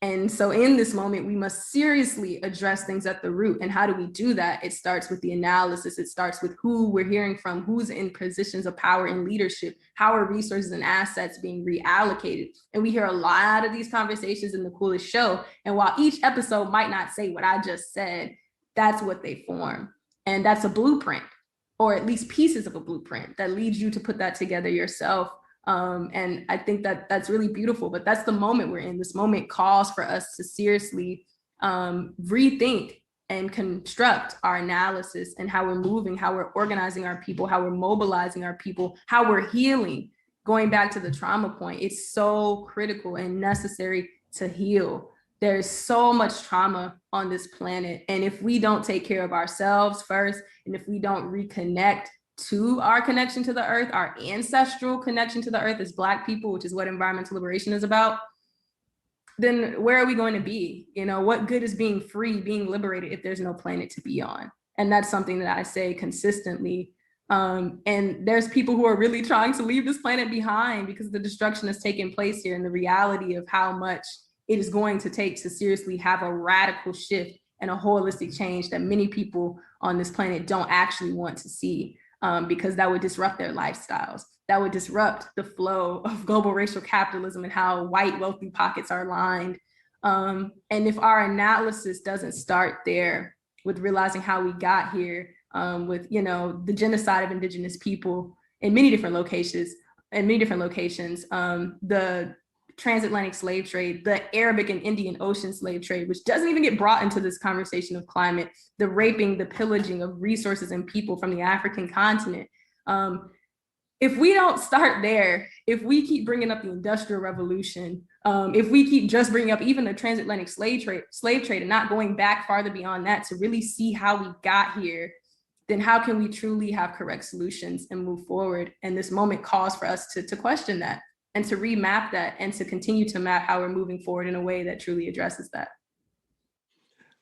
And so in this moment, we must seriously address things at the root. And how do we do that? It starts with the analysis. It starts with who we're hearing from, who's in positions of power and leadership, how are resources and assets being reallocated. And we hear a lot of these conversations in the Coolest Show. And while each episode might not say what I just said, that's what they form. And that's a blueprint, or at least pieces of a blueprint that leads you to put that together yourself. And I think that that's really beautiful, but that's the moment we're in. This moment calls for us to seriously rethink and construct our analysis and how we're moving, how we're organizing our people, how we're mobilizing our people, how we're healing. Going back to the trauma point, it's so critical and necessary to heal. There's so much trauma on this planet. And if we don't take care of ourselves first, and if we don't reconnect to our connection to the earth, our ancestral connection to the earth as Black people, which is what environmental liberation is about, then where are we going to be? You know, what good is being free, being liberated if there's no planet to be on? And that's something that I say consistently. And there's people who are really trying to leave this planet behind because the destruction has taken place here, and the reality of how much it is going to take to seriously have a radical shift and a holistic change that many people on this planet don't actually want to see. Because that would disrupt their lifestyles. That would disrupt the flow of global racial capitalism and how white wealthy pockets are lined. And if our analysis doesn't start there with realizing how we got here, with the genocide of indigenous people in many different locations, the transatlantic slave trade, the Arabic and Indian Ocean slave trade, which doesn't even get brought into this conversation of climate, the raping, the pillaging of resources and people from the African continent. If we don't start there, if we keep bringing up the Industrial Revolution, if we keep just bringing up even the transatlantic slave trade and not going back farther beyond that to really see how we got here, then how can we truly have correct solutions and move forward? And this moment calls for us to question that, and to remap that, and to continue to map how we're moving forward in a way that truly addresses that.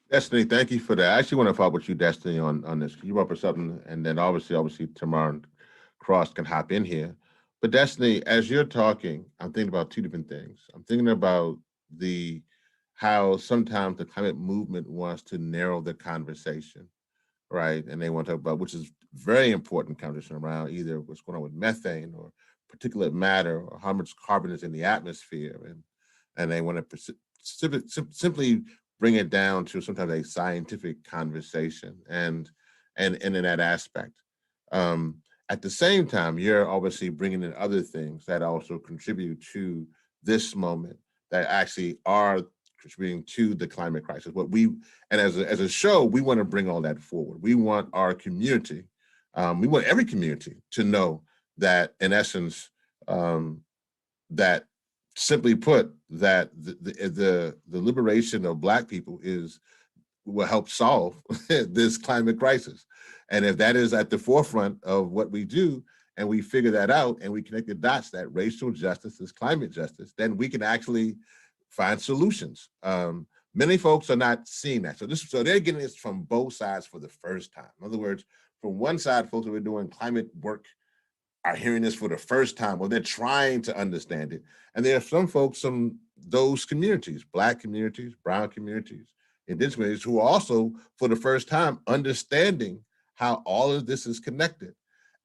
Destiny, thank you for that. I actually want to follow up with you, Destiny, on this. You brought up something, and then obviously Tamara Cross can hop in here. But Destiny, as you're talking, I'm thinking about two different things. I'm thinking about how sometimes the climate movement wants to narrow the conversation, right? And they want to talk about, which is very important conversation around either what's going on with methane or particulate matter, or how much carbon is in the atmosphere, and they want to simply bring it down to sometimes a scientific conversation, and in that aspect. At the same time, you're obviously bringing in other things that also contribute to this moment, that actually are contributing to the climate crisis. And as a show, we want to bring all that forward. We want our community, we want every community to know that, in essence, that simply put, that the liberation of Black people will help solve this climate crisis. And if that is at the forefront of what we do, and we figure that out, and we connect the dots that racial justice is climate justice, then we can actually find solutions. Many folks are not seeing that. So they're getting this from both sides for the first time. In other words, from one side, folks who are doing climate work are hearing this for the first time, or they're trying to understand it. And there are some folks from those communities, Black communities, brown communities, indigenous communities, who are also, for the first time, understanding how all of this is connected.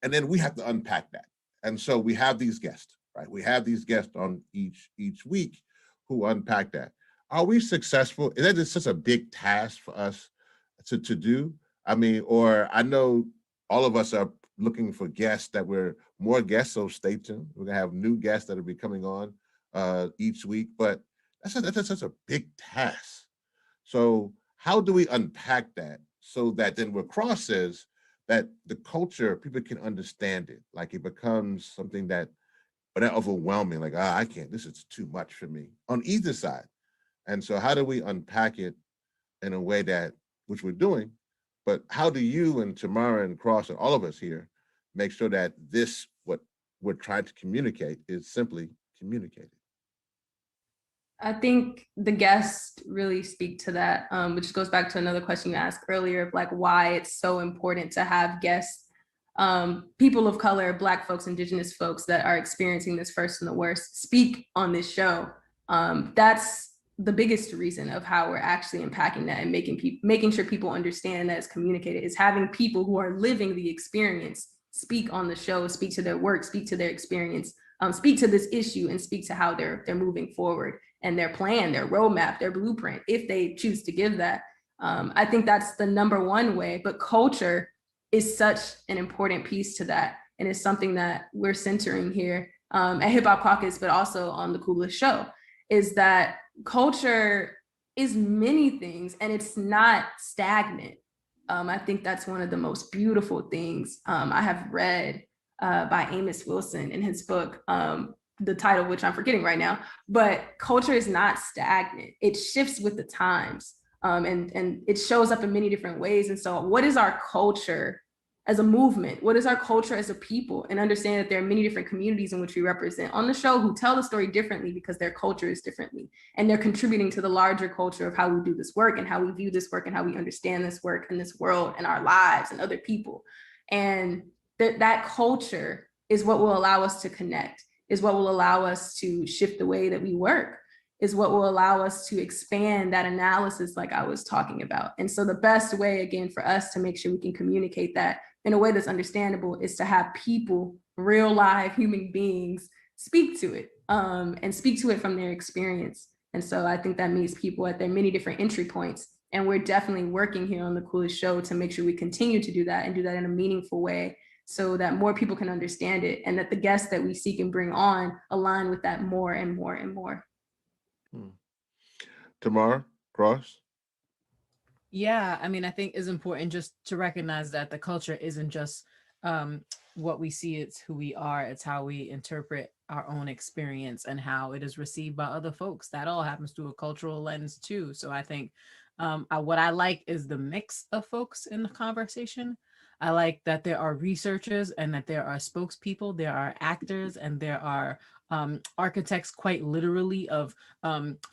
And then we have to unpack that. And so we have these guests, right? We have these guests on each week who unpack that. Are we successful? Is that just such a big task for us to do? I mean, or I know all of us are looking for guests, more guests, so stay tuned. We're gonna have new guests that will be coming on each week, but that's such a big task. So how do we unpack that so that then what Cross says, that the culture, people can understand it, like it becomes something that overwhelming, like, I can't, this is too much for me on either side. And so how do we unpack it in a way that, which we're doing, but how do you and Tamara and Cross and all of us here make sure that what we're trying to communicate is simply communicated? I think the guests really speak to that, which goes back to another question you asked earlier of like why it's so important to have guests, people of color, Black folks, Indigenous folks that are experiencing this first and the worst speak on this show. That's the biggest reason of how we're actually impacting that and making sure people understand that it's communicated, is having people who are living the experience speak on the show, speak to their work, speak to their experience, speak to this issue, and speak to how they're moving forward and their plan, their roadmap, their blueprint, if they choose to give that. I think that's the number one way, but culture is such an important piece to that. And it's something that we're centering here at Hip Hop Caucus, but also on the Coolest Show, is that culture is many things and it's not stagnant. I think that's one of the most beautiful things I have read by Amos Wilson in his book, the title, which I'm forgetting right now, but culture is not stagnant. It shifts with the times, and it shows up in many different ways. And so what is our culture as a movement? What is our culture as a people? And understand that there are many different communities in which we represent on the show who tell the story differently because their culture is differently. And they're contributing to the larger culture of how we do this work and how we view this work and how we understand this work and this world and our lives and other people. And that culture is what will allow us to connect, is what will allow us to shift the way that we work, is what will allow us to expand that analysis like I was talking about. And so the best way, again, for us to make sure we can communicate that in a way that's understandable is to have people, real live human beings, speak to it and speak to it from their experience. And so I think that meets people at their many different entry points. And we're definitely working here on the Coolest Show to make sure we continue to do that and do that in a meaningful way so that more people can understand it and that the guests that we seek and bring on align with that more and more and more. Tamara Cross? Yeah, I mean, I think it's important just to recognize that the culture isn't just what we see, it's who we are, it's how we interpret our own experience and how it is received by other folks. That all happens through a cultural lens too. So I think what I like is the mix of folks in the conversation. I like that there are researchers and that there are spokespeople, there are actors, and there are architects quite literally of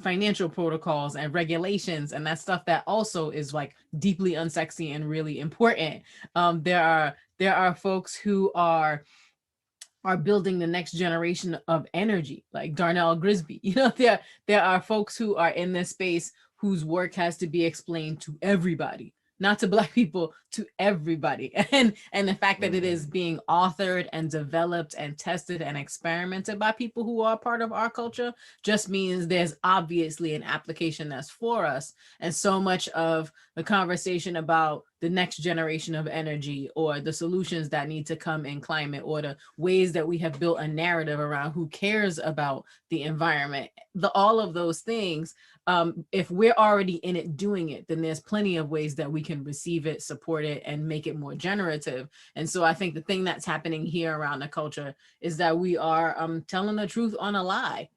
financial protocols and regulations and that stuff that also is like deeply unsexy and really important. There are folks who are building the next generation of energy, like Darnell Grisby. You know, there are folks who are in this space whose work has to be explained to everybody, not to Black people, to everybody. And the fact that it is being authored and developed and tested and experimented by people who are part of our culture just means there's obviously an application that's for us. And so much of the conversation about the next generation of energy or the solutions that need to come in climate or the ways that we have built a narrative around who cares about the environment, all of those things, if we're already in it doing it, then there's plenty of ways that we can receive it, support it, and make it more generative. And so I think the thing that's happening here around the culture is that we are telling the truth on a lie,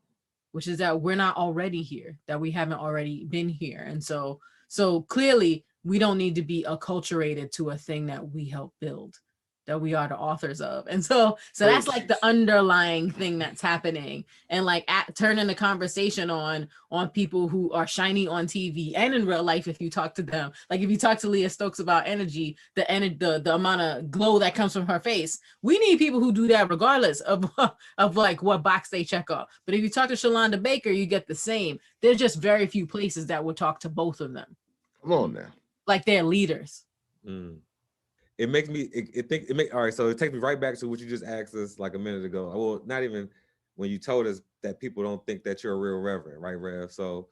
which is that we're not already here, that we haven't already been here. And so clearly we don't need to be acculturated to a thing that we help build, that we are the authors of. And so that's like the underlying thing that's happening, and like turning the conversation on people who are shiny on TV and in real life. If you talk to them, like if you talk to Leah Stokes about energy, the amount of glow that comes from her face, we need people who do that regardless of like what box they check off. But if you talk to Shalonda Baker, you get the same. There's just very few places that would talk to both of them. Come on now. Like they're leaders. It makes me all right. So it takes me right back to what you just asked us like a minute ago. Well, not even when you told us that people don't think that you're a real reverend, right, Rev? So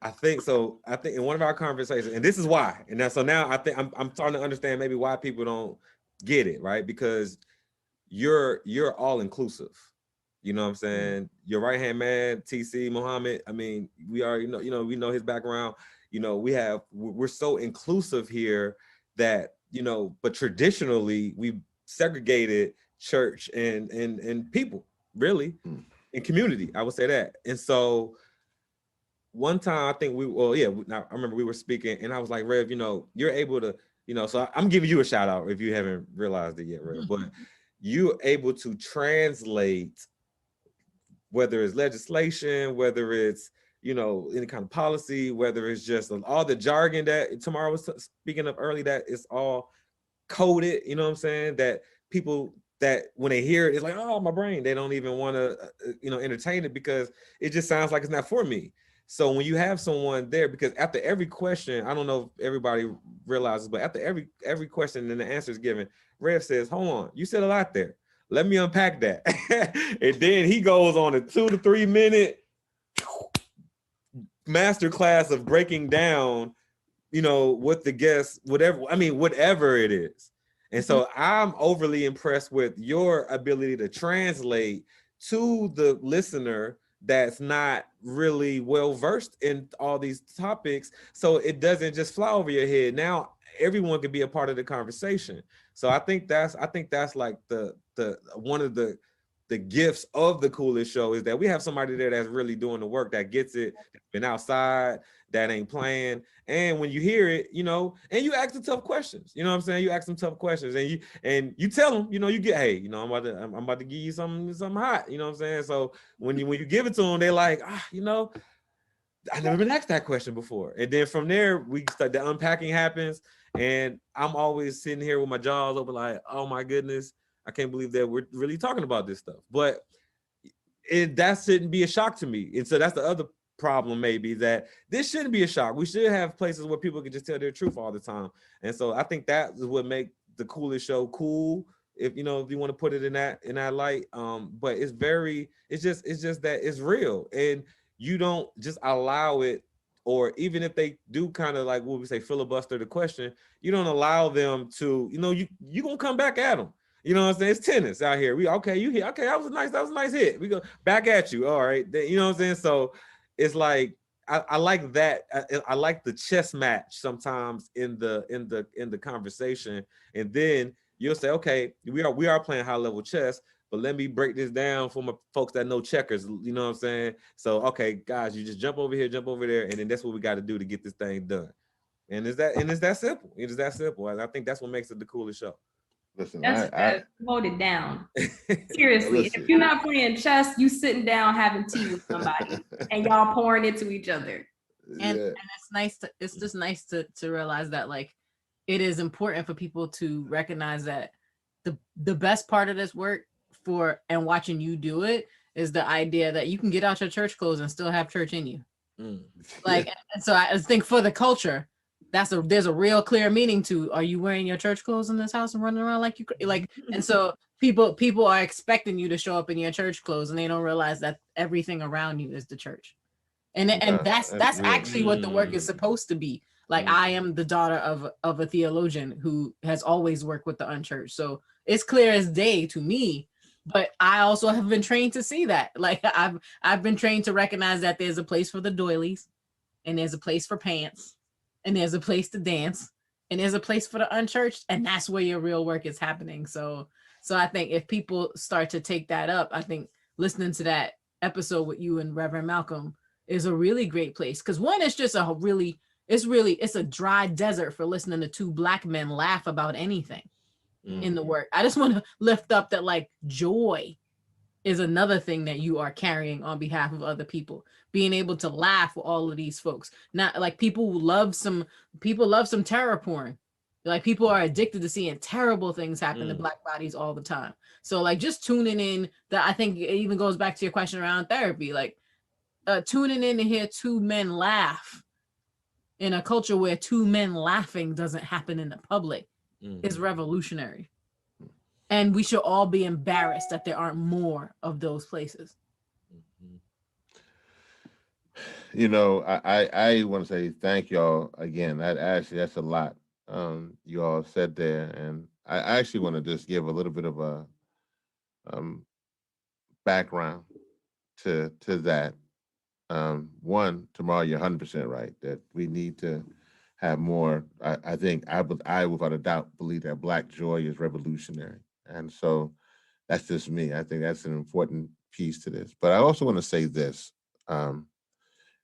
I think in one of our conversations, and this is why, so now I think I'm starting to understand maybe why people don't get it, right? Because you're all inclusive. You know what I'm saying? Your right hand man, TC Muhammad. I mean, we already know, we know his background. You know, we're so inclusive here that, but traditionally we segregated church and people, really, in community. I would say that. And so one time I think I remember we were speaking and I was like, Rev, you're able to, so I'm giving you a shout out if you haven't realized it yet, Rev, but you're able to translate, whether it's legislation, whether it's you know, any kind of policy, whether it's just all the jargon that Tamara was speaking of early, that it's all coded, you know what I'm saying? That people that when they hear it, it's like, oh, my brain, they don't even want to, you know, entertain it because it just sounds like it's not for me. So when you have someone there, because after every question, I don't know if everybody realizes, but after every question and the answer is given, Rev says, hold on, you said a lot there. Let me unpack that. And then he goes on a 2 to 3 minute masterclass of breaking down, you know, what the guests, whatever it is. And so I'm overly impressed with your ability to translate to the listener that's not really well versed in all these topics, so it doesn't just fly over your head. Now everyone can be a part of the conversation. So I think that's like the one of the gifts of the Coolest Show is that we have somebody there that's really doing the work, that gets it, been outside, that ain't playing. And when you hear it, you know, and you ask the tough questions, you know what I'm saying? You ask them tough questions and you tell them, you know, you get, hey, you know, I'm about to give you something hot, you know what I'm saying? So when you give it to them, they're like, you know, I never been asked that question before. And then from there, we start, the unpacking happens. And I'm always sitting here with my jaws open like, oh my goodness, I can't believe that we're really talking about this stuff. But that shouldn't be a shock to me. And so that's the other problem, maybe, that this shouldn't be a shock. We should have places where people can just tell their truth all the time. And so I think that is what makes the Coolest Show cool, if you know, if you want to put it in that light. But it's just that it's real, and you don't just allow it, or even if they do kind of like what we say filibuster the question, you don't allow them to, you know, you gonna come back at them. You know what I'm saying? It's tennis out here. You hit. Okay, that was a nice hit. We go back at you. All right. You know what I'm saying? So it's like I like that. I like the chess match sometimes in the conversation, and then you'll say, okay, we are playing high level chess, but let me break this down for my folks that know checkers. You know what I'm saying? So okay, guys, you just jump over here, jump over there, and then that's what we got to do to get this thing done. And it's that simple. It is that simple, and I think that's what makes it the Coolest Show. Listen, I hold it down. Seriously, if you're not playing chess, you sitting down having tea with somebody, and y'all pouring into each other. And it's nice it's just nice to realize that, like, it is important for people to recognize that the best part of this work and watching you do it is the idea that you can get out your church clothes and still have church in you. Like, and so I think for the culture, there's a real clear meaning to, are you wearing your church clothes in this house and running around like you like? And so people are expecting you to show up in your church clothes, and they don't realize that everything around you is the church. And that's actually what the work is supposed to be. Like, I am the daughter of a theologian who has always worked with the unchurched. So it's clear as day to me, but I also have been trained to see that. Like, I've been trained to recognize that there's a place for the doilies, and there's a place for pants, and there's a place to dance, and there's a place for the unchurched, and that's where your real work is happening. So I think if people start to take that up, I think listening to that episode with you and Reverend Malcolm is a really great place. Because one, it's just it's a dry desert for listening to two Black men laugh about anything in the work. I just want to lift up that, like, joy is another thing that you are carrying on behalf of other people, being able to laugh with all of these folks. Not like people love some terror porn. Like, people are addicted to seeing terrible things happen to Black bodies all the time. So, like, just tuning in, that I think it even goes back to your question around therapy, like tuning in to hear two men laugh in a culture where two men laughing doesn't happen in the public is revolutionary. And we should all be embarrassed that there aren't more of those places. You know, I want to say thank y'all again. That's a lot you all said there, and I actually want to just give a little bit of a background to that. One, Tamara, you're 100% right that we need to have more. I think I without a doubt believe that Black joy is revolutionary, and so that's just me. I think that's an important piece to this. But I also want to say this, and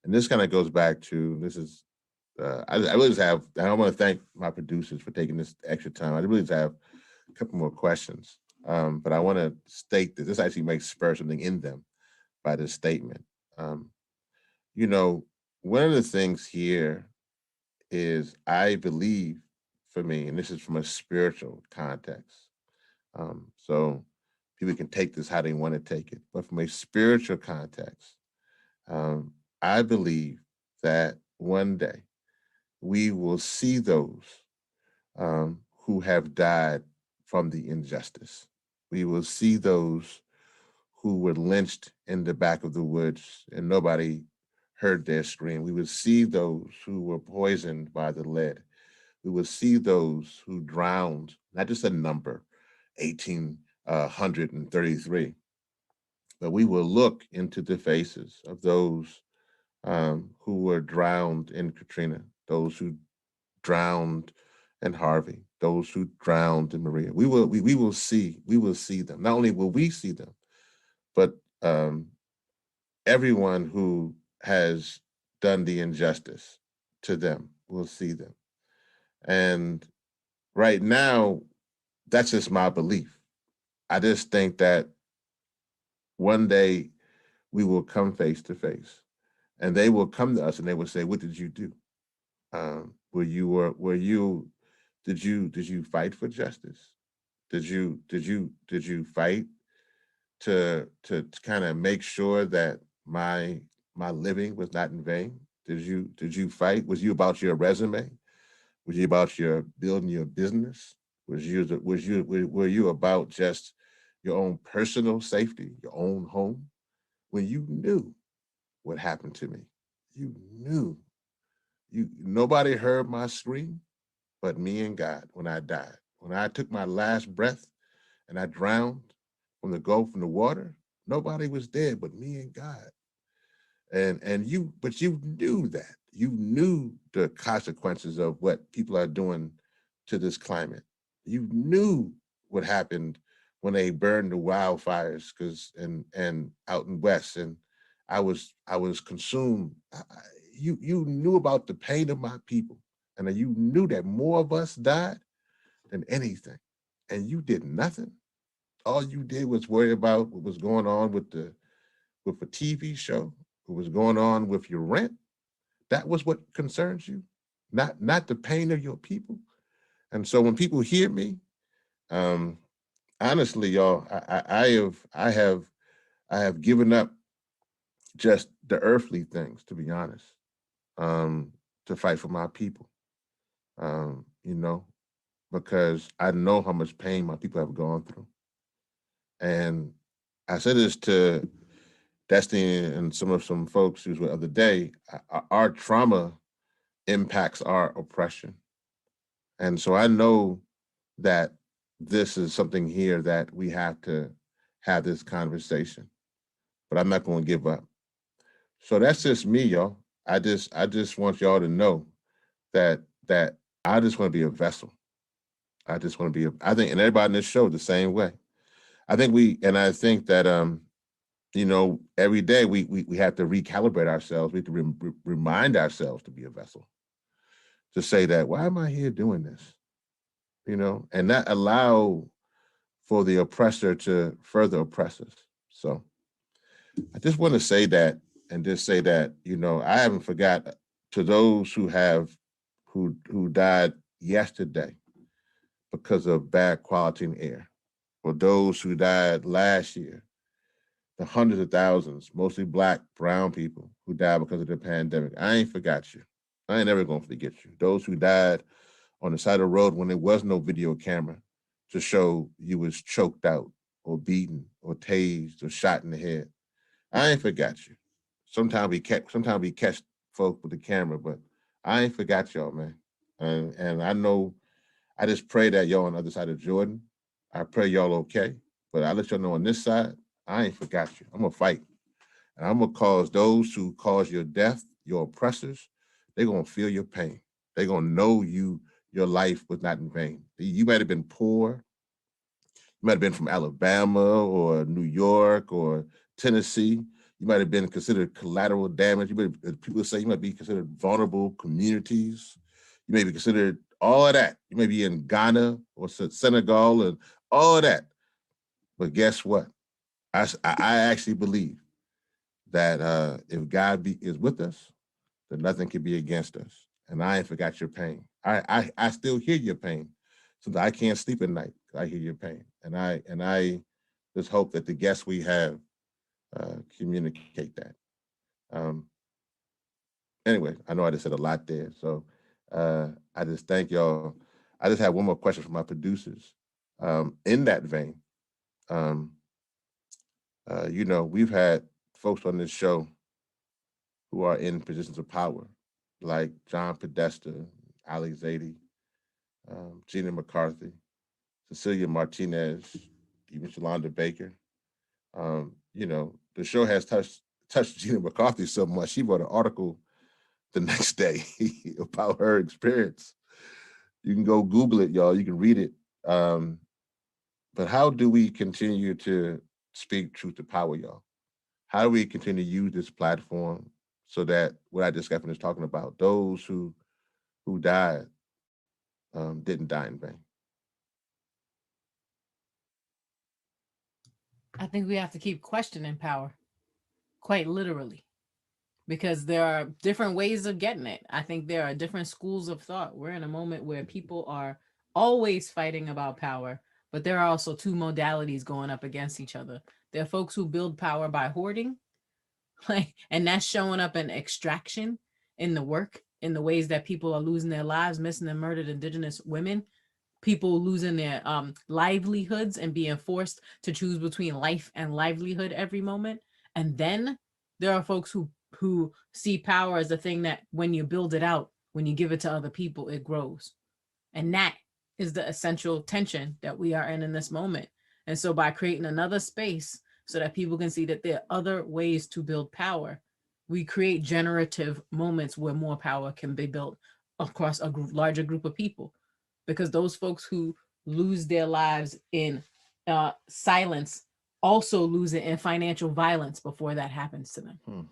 this kind of goes back to this is. I really just have. I want to thank my producers for taking this extra time. I really just have a couple more questions, but I want to state that this actually makes spur something in them by this statement. you know, one of the things here is, I believe, for me, and this is from a spiritual context. So people can take this how they want to take it, but from a spiritual context, I believe that one day we will see those who have died from the injustice. We will see those who were lynched in the back of the woods and nobody heard their scream. We will see those who were poisoned by the lead. We will see those who drowned, not just a number, 1,833, but we will look into the faces of those who were drowned in Katrina, those who drowned in Harvey, those who drowned in Maria. We will see them. Not only will we see them, but everyone who has done the injustice to them will see them. And right now, that's just my belief. I just think that one day we will come face to face, and they will come to us and they will say, "What did you do? Did you fight for justice? Did you fight to kind of make sure that my living was not in vain? Did you fight? Was you about your resume? Was you about your building your business? Were you about just your own personal safety, your own home? When you knew what happened to me, you knew. Nobody heard my scream but me and God when I died. When I took my last breath and I drowned from the gulf in the water, nobody was there but me and God. But you knew that. You knew the consequences of what people are doing to this climate. You knew what happened when they burned the wildfires and out in West, and I was consumed. You knew about the pain of my people, and you knew that more of us died than anything, and you did nothing. All you did was worry about what was going on with the TV show, what was going on with your rent. That was what concerns you, not the pain of your people. And so when people hear me, honestly, y'all, I have given up just the earthly things, to be honest, to fight for my people. You know, because I know how much pain my people have gone through. And I said this to Destiny and some folks who was the other day. Our trauma impacts our oppression. And so I know that this is something here that we have to have this conversation, but I'm not going to give up. So that's just me, y'all. I just want y'all to know that I just want to be a vessel. I just want to be I think, and everybody in this show the same way. I think that you know, every day we have to recalibrate ourselves. We have to remind ourselves to be a vessel. To say that, why am I here doing this? You know, and not allow for the oppressor to further oppress us. So I just want to say that, and just say that, you know, I haven't forgot to those who died yesterday because of bad quality in air, or those who died last year, the hundreds of thousands, mostly Black, brown people who died because of the pandemic. I ain't forgot you. I ain't ever gonna forget you. Those who died on the side of the road when there was no video camera to show you was choked out or beaten or tased or shot in the head. I ain't forgot you. Sometimes we catch folk with the camera, but I ain't forgot y'all, man. And I know, I just pray that y'all on the other side of Jordan, I pray y'all okay. But I let y'all know on this side, I ain't forgot you. I'm gonna fight. And I'm gonna cause those who cause your death, your oppressors, they're gonna feel your pain. They're gonna know your life was not in vain. You might have been poor. You might have been from Alabama or New York or Tennessee. You might have been considered collateral damage. People say you might be considered vulnerable communities. You may be considered all of that. You may be in Ghana or Senegal and all of that. But guess what? I actually believe that if God is with us, then nothing can be against us. And I ain't forgot your pain. I still hear your pain. So that I can't sleep at night. I hear your pain. And I just hope that the guests we have communicate that. Anyway, I know I just said a lot there. So I just thank y'all. I just have one more question for my producers. In that vein, we've had folks on this show who are in positions of power, like John Podesta, Ali Zaidi, Gina McCarthy, Cecilia Martinez, even Shalonda Baker. The show has touched Gina McCarthy so much, she wrote an article the next day about her experience. You can go Google it, y'all. You can read it. But how do we continue to speak truth to power, y'all? How do we continue to use this platform so that what I just got finished talking about, those who died didn't die in vain? I think we have to keep questioning power, quite literally, because there are different ways of getting it. I think there are different schools of thought. We're in a moment where people are always fighting about power, but there are also two modalities going up against each other. There are folks who build power by hoarding, and that's showing up in extraction in the work, in the ways that people are losing their lives, missing and murdered Indigenous women, people losing their livelihoods and being forced to choose between life and livelihood every moment. And then there are folks who see power as a thing that when you build it out, when you give it to other people, it grows. And that is the essential tension that we are in this moment. And so by creating another space so that people can see that there are other ways to build power, we create generative moments where more power can be built across a larger group of people. Because those folks who lose their lives in silence also lose it in financial violence before that happens to them.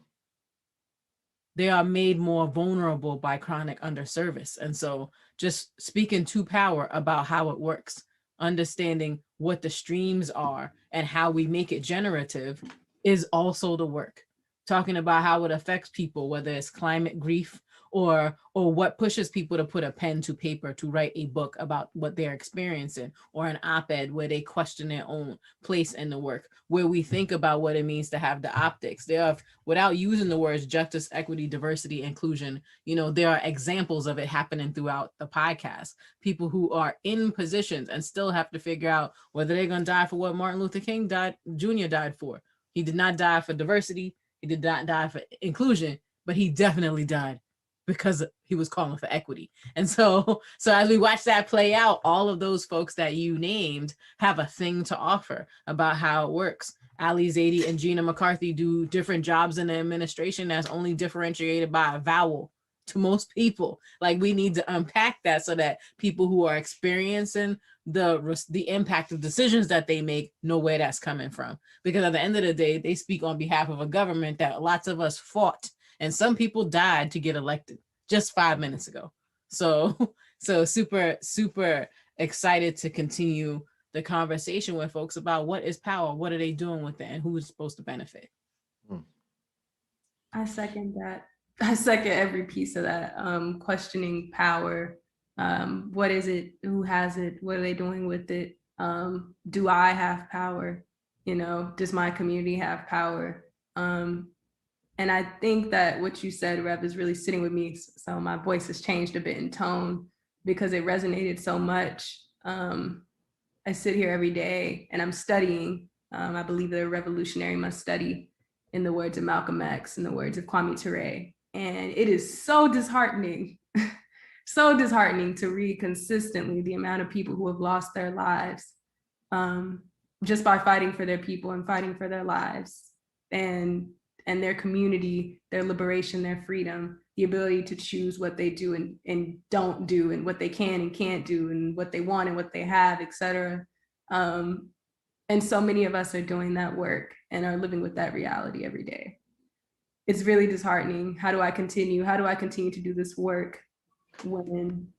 They are made more vulnerable by chronic underservice. And so just speaking to power about how it works, understanding what the streams are and how we make it generative is also the work. Talking about how it affects people, whether it's climate grief or what pushes people to put a pen to paper to write a book about what they're experiencing, or an op-ed where they question their own place in the work, where we think about what it means to have the optics. There are, without using the words justice, equity, diversity, inclusion, there are examples of it happening throughout the podcast. People who are in positions and still have to figure out whether they're going to die for what Martin Luther King Jr. died for. He did not die for diversity. He did not die for inclusion, but he definitely died because he was calling for equity. And so as we watch that play out, all of those folks that you named have a thing to offer about how it works. Ali Zaidi and Gina McCarthy do different jobs in the administration that's only differentiated by a vowel to most people. Like, we need to unpack that so that people who are experiencing the impact of decisions that they make know where that's coming from. Because at the end of the day, they speak on behalf of a government that lots of us fought, and some people died to get elected just 5 minutes ago. So super, super excited to continue the conversation with folks about what is power, what are they doing with it, and who is supposed to benefit. I second that. I second every piece of that. Questioning power. What is it? Who has it? What are they doing with it? Do I have power? Does my community have power? And I think that what you said, Rev, is really sitting with me. So my voice has changed a bit in tone because it resonated so much. I sit here every day and I'm studying. I believe that a revolutionary must study, in the words of Malcolm X, in the words of Kwame Ture. And it is so disheartening, so disheartening to read consistently the amount of people who have lost their lives just by fighting for their people and fighting for their lives and their community, their liberation, their freedom, the ability to choose what they do and don't do, and what they can and can't do, and what they want and what they have, et cetera. And so many of us are doing that work and are living with that reality every day. It's really disheartening. How do I continue to do this work when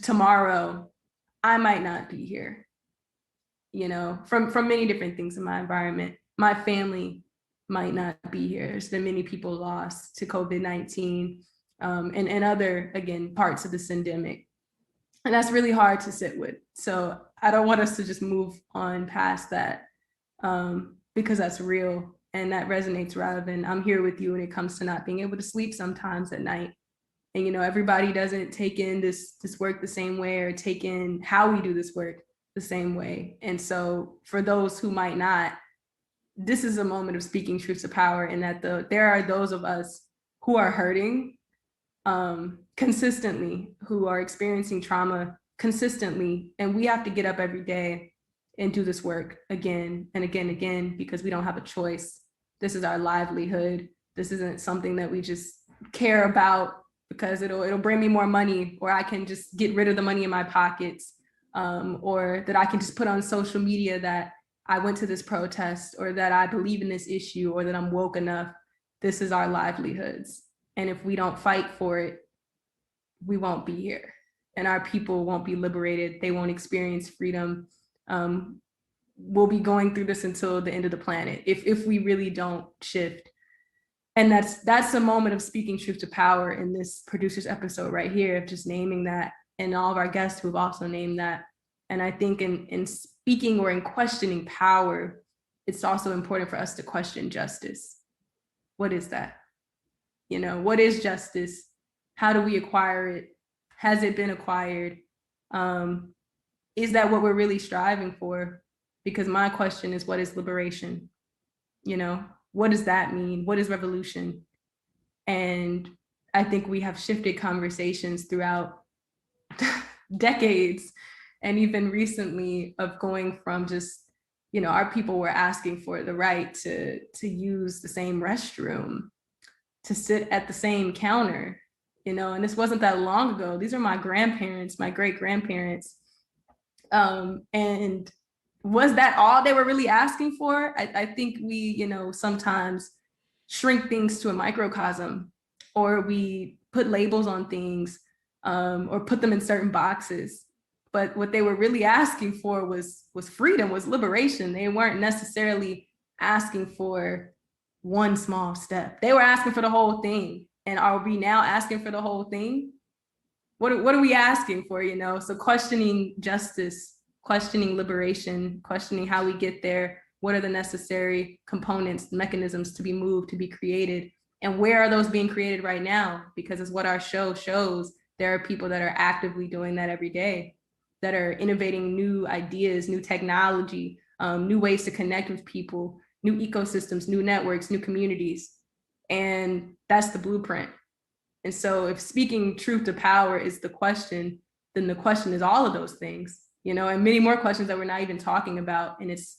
tomorrow I might not be here? From many different things in my environment, my family, might not be here. There's been many people lost to COVID-19 and other, again, parts of the syndemic. And that's really hard to sit with. So I don't want us to just move on past that because that's real and that resonates, Rev. And I'm here with you when it comes to not being able to sleep sometimes at night. And, you know, everybody doesn't take in this work the same way or take in how we do this work the same way. And so for those who might not, this is a moment of speaking truth to power, in that there are those of us who are hurting consistently, who are experiencing trauma consistently, and we have to get up every day and do this work again and again and again because we don't have a choice. This is our livelihood. This isn't something that we just care about because it'll bring me more money, or I can just get rid of the money in my pockets, or that I can just put on social media that I went to this protest, or that I believe in this issue, or that I'm woke enough. This is our livelihoods. And if we don't fight for it, we won't be here. And our people won't be liberated. They won't experience freedom. We'll be going through this until the end of the planet if we really don't shift. And that's a moment of speaking truth to power in this producer's episode right here, of just naming that, and all of our guests who have also named that. And I think in speaking or in questioning power, it's also important for us to question justice. What is that? You know, what is justice? How do we acquire it? Has it been acquired? Is that what we're really striving for? Because my question is, what is liberation? You know, what does that mean? What is revolution? And I think we have shifted conversations throughout decades, and even recently, of going from just, you know, our people were asking for the right to use the same restroom, to sit at the same counter, you know, and this wasn't that long ago. These are my grandparents, my great grandparents. And was that all they were really asking for? I think we, you know, sometimes shrink things to a microcosm, or we put labels on things, or put them in certain boxes. But what they were really asking for was freedom, was liberation. They weren't necessarily asking for one small step. They were asking for the whole thing. And are we now asking for the whole thing? What are we asking for, you know? So questioning justice, questioning liberation, questioning how we get there. What are the necessary components, mechanisms to be moved, to be created? And where are those being created right now? Because it's what our show shows. There are people that are actively doing that every day, that are innovating new ideas, new technology, new ways to connect with people, new ecosystems, new networks, new communities. And that's the blueprint. And so if speaking truth to power is the question, then the question is all of those things, you know, and many more questions that we're not even talking about. And it's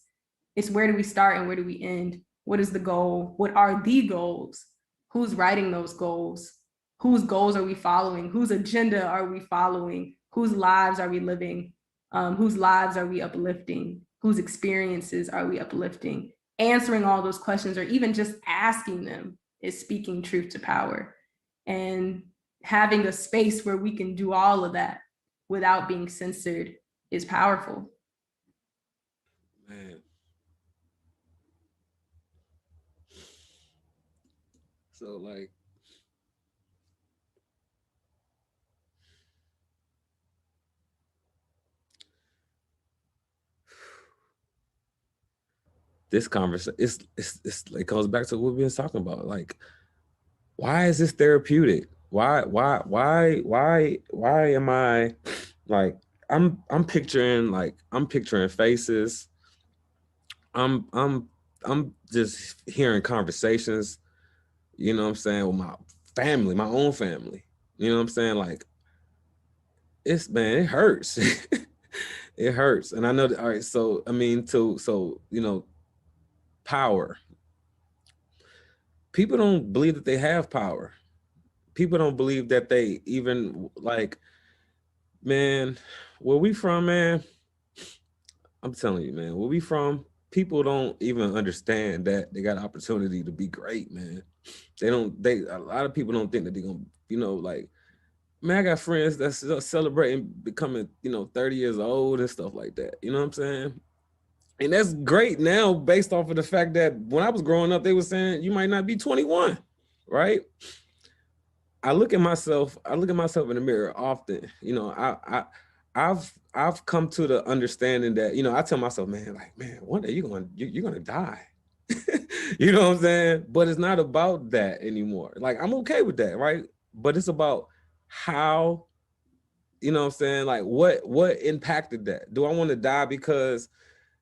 where do we start and where do we end? What is the goal? What are the goals? Who's writing those goals? Whose goals are we following? Whose agenda are we following? Whose lives are we living? Whose lives are we uplifting? Whose experiences are we uplifting? Answering all those questions, or even just asking them, is speaking truth to power. And having a space where we can do all of that without being censored is powerful. Man. So like, this conversation, it's it goes back to what we've been talking about. Like, why is this therapeutic? Why am I like, I'm picturing faces. I'm just hearing conversations, you know what I'm saying, with my family, my own family. You know what I'm saying? Like, it hurts. It hurts. And I know that, all right, so I mean, so you know, power. People don't believe that they have power. People don't believe that they even, like, man, where we from, man, I'm telling you, man, where we from, people don't even understand that they got an opportunity to be great, man. A lot of people don't think that they're gonna, you know, like, man, I got friends that's celebrating becoming, you know, 30 years old and stuff like that. You know what I'm saying? And that's great now based off of the fact that when I was growing up, they were saying you might not be 21, right? I look at myself in the mirror often. You know, I've come to the understanding that, you know, I tell myself, man, one day you're gonna die. You know what I'm saying? But it's not about that anymore. Like, I'm okay with that, right? But it's about how, you know what I'm saying? Like, what impacted that? Do I want to die because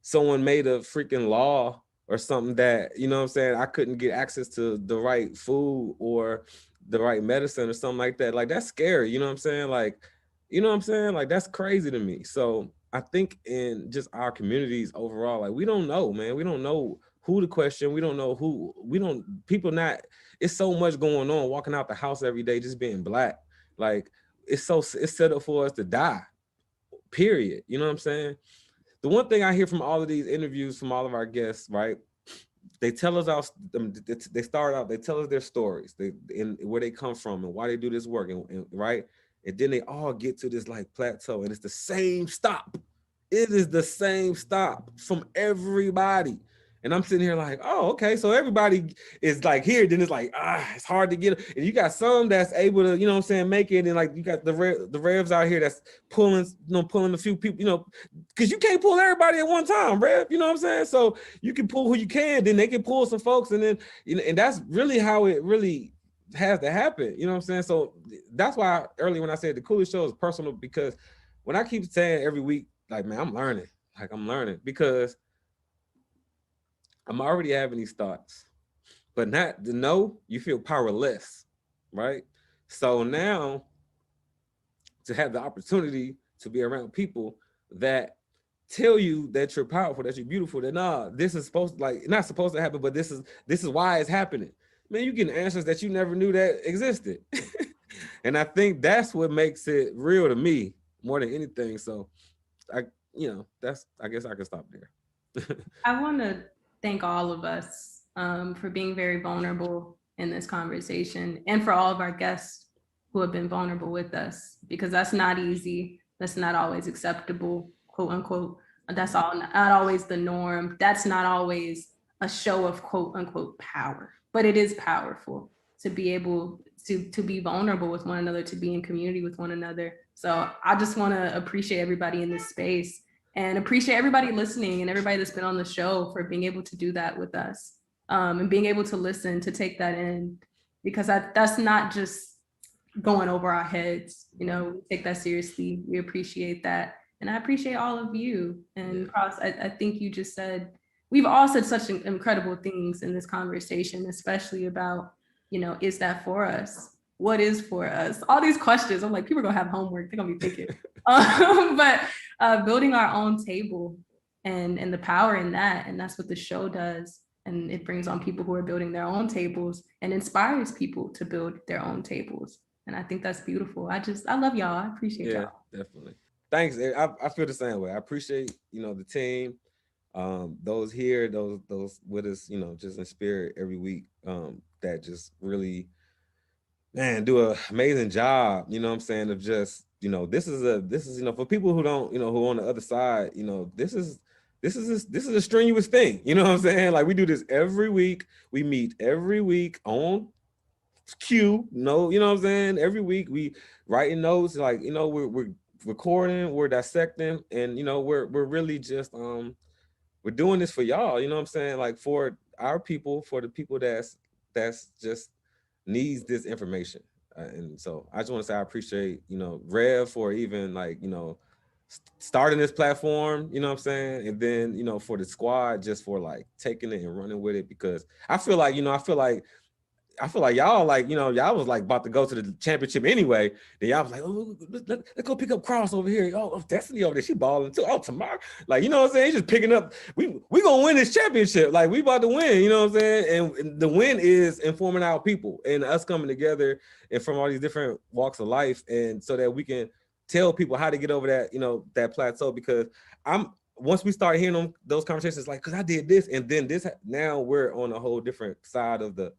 someone made a freaking law or something that, you know what I'm saying, I couldn't get access to the right food or the right medicine or something like that? Like, that's scary, you know what I'm saying? Like, you know what I'm saying? Like, that's crazy to me. So I think in just our communities overall, like, we don't know, man. We don't know who to question. We don't know who, it's so much going on, walking out the house every day, just being Black. Like, it's set up for us to die, period. You know what I'm saying? The one thing I hear from all of these interviews from all of our guests, right? They tell us they start out, they tell us their stories, and where they come from and why they do this work, and right? And then they all get to this like plateau, and it's the same stop. It is the same stop from everybody. And I'm sitting here like, oh, okay. So everybody is like here, then it's like, it's hard to get. And you got some that's able to, you know what I'm saying, make it. And like, you got the Revs out here that's pulling a few people, you know, because you can't pull everybody at one time, Rev, you know what I'm saying? So you can pull who you can, then they can pull some folks. And then, you know, and that's really how it really has to happen. You know what I'm saying? So that's why earlier when I said the coolest show is personal, because when I keep saying every week, like, man, I'm learning because I'm already having these thoughts, but not to know, you feel powerless, right? So now to have the opportunity to be around people that tell you that you're powerful, that you're beautiful, that this is supposed to, like, not supposed to happen, but this is why it's happening. Man, you get answers that you never knew that existed. And I think that's what makes it real to me more than anything. So I guess I can stop there. I want to thank all of us for being very vulnerable in this conversation, and for all of our guests who have been vulnerable with us, because that's not easy. That's not always acceptable, quote unquote. That's not always the norm. That's not always a show of quote unquote power, but it is powerful to be able to be vulnerable with one another, to be in community with one another. So I just want to appreciate everybody in this space, and appreciate everybody listening and everybody that's been on the show for being able to do that with us, and being able to listen, to take that in, because that's not just going over our heads. You know, we take that seriously. We appreciate that. And I appreciate all of you. And Cross, I think you just said, we've all said such incredible things in this conversation, especially about, you know, is that for us? What is for us? All these questions. I'm like, people are gonna have homework. They're gonna be thinking. But building our own table and the power in that, and that's what the show does. And it brings on people who are building their own tables and inspires people to build their own tables. And I think that's beautiful. I love y'all. I appreciate y'all. Definitely. Thanks. I feel the same way. I appreciate, you know, the team, those here, those with us, you know, just in spirit every week, that just really, man, do an amazing job, you know what I'm saying, of just, you know, this is, you know, for people who don't, you know, who are on the other side, you know, this is a strenuous thing, you know what I'm saying? Like, we do this every week. We meet every week on cue, you know what I'm saying? Every week we writing notes, like, you know, we're recording, we're dissecting, and, you know, we're really just, we're doing this for y'all, you know what I'm saying? Like, for our people, for the people that's just needs this information. And so I just want to say I appreciate, you know, Rev for even, like, you know, starting this platform, you know what I'm saying? And then, you know, for the squad, just for like taking it and running with it, because I feel like y'all, like, you know, y'all was like about to go to the championship anyway. Then y'all was like, oh, let's go pick up Cross over here. Oh, Destiny over there, she balling too. Oh, Tamara, like, you know what I'm saying? He's just picking up. We gonna win this championship. Like, we about to win. You know what I'm saying? And the win is informing our people and us coming together and from all these different walks of life, and so that we can tell people how to get over that, you know, that plateau. Because once we start hearing those conversations, like, because I did this and then this, now we're on a whole different side of the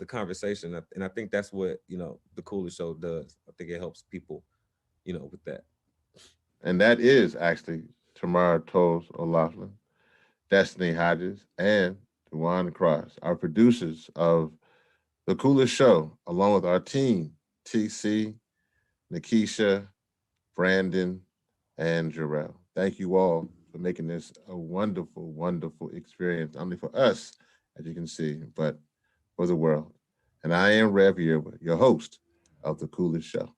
conversation. And I think that's what, you know, the Coolest Show does. I think it helps people, you know, with that. And that is actually Tamara Toles O'Laughlin. Destiny Hodges, and DeJuan Cross, our producers of The Coolest Show, along with our team, TC, Nikisha, Brandon, and Jarrell. Thank you all for making this a wonderful, wonderful experience, not only for us, as you can see, but for the world. And I am Rev Yearwood, your host of The Coolest Show.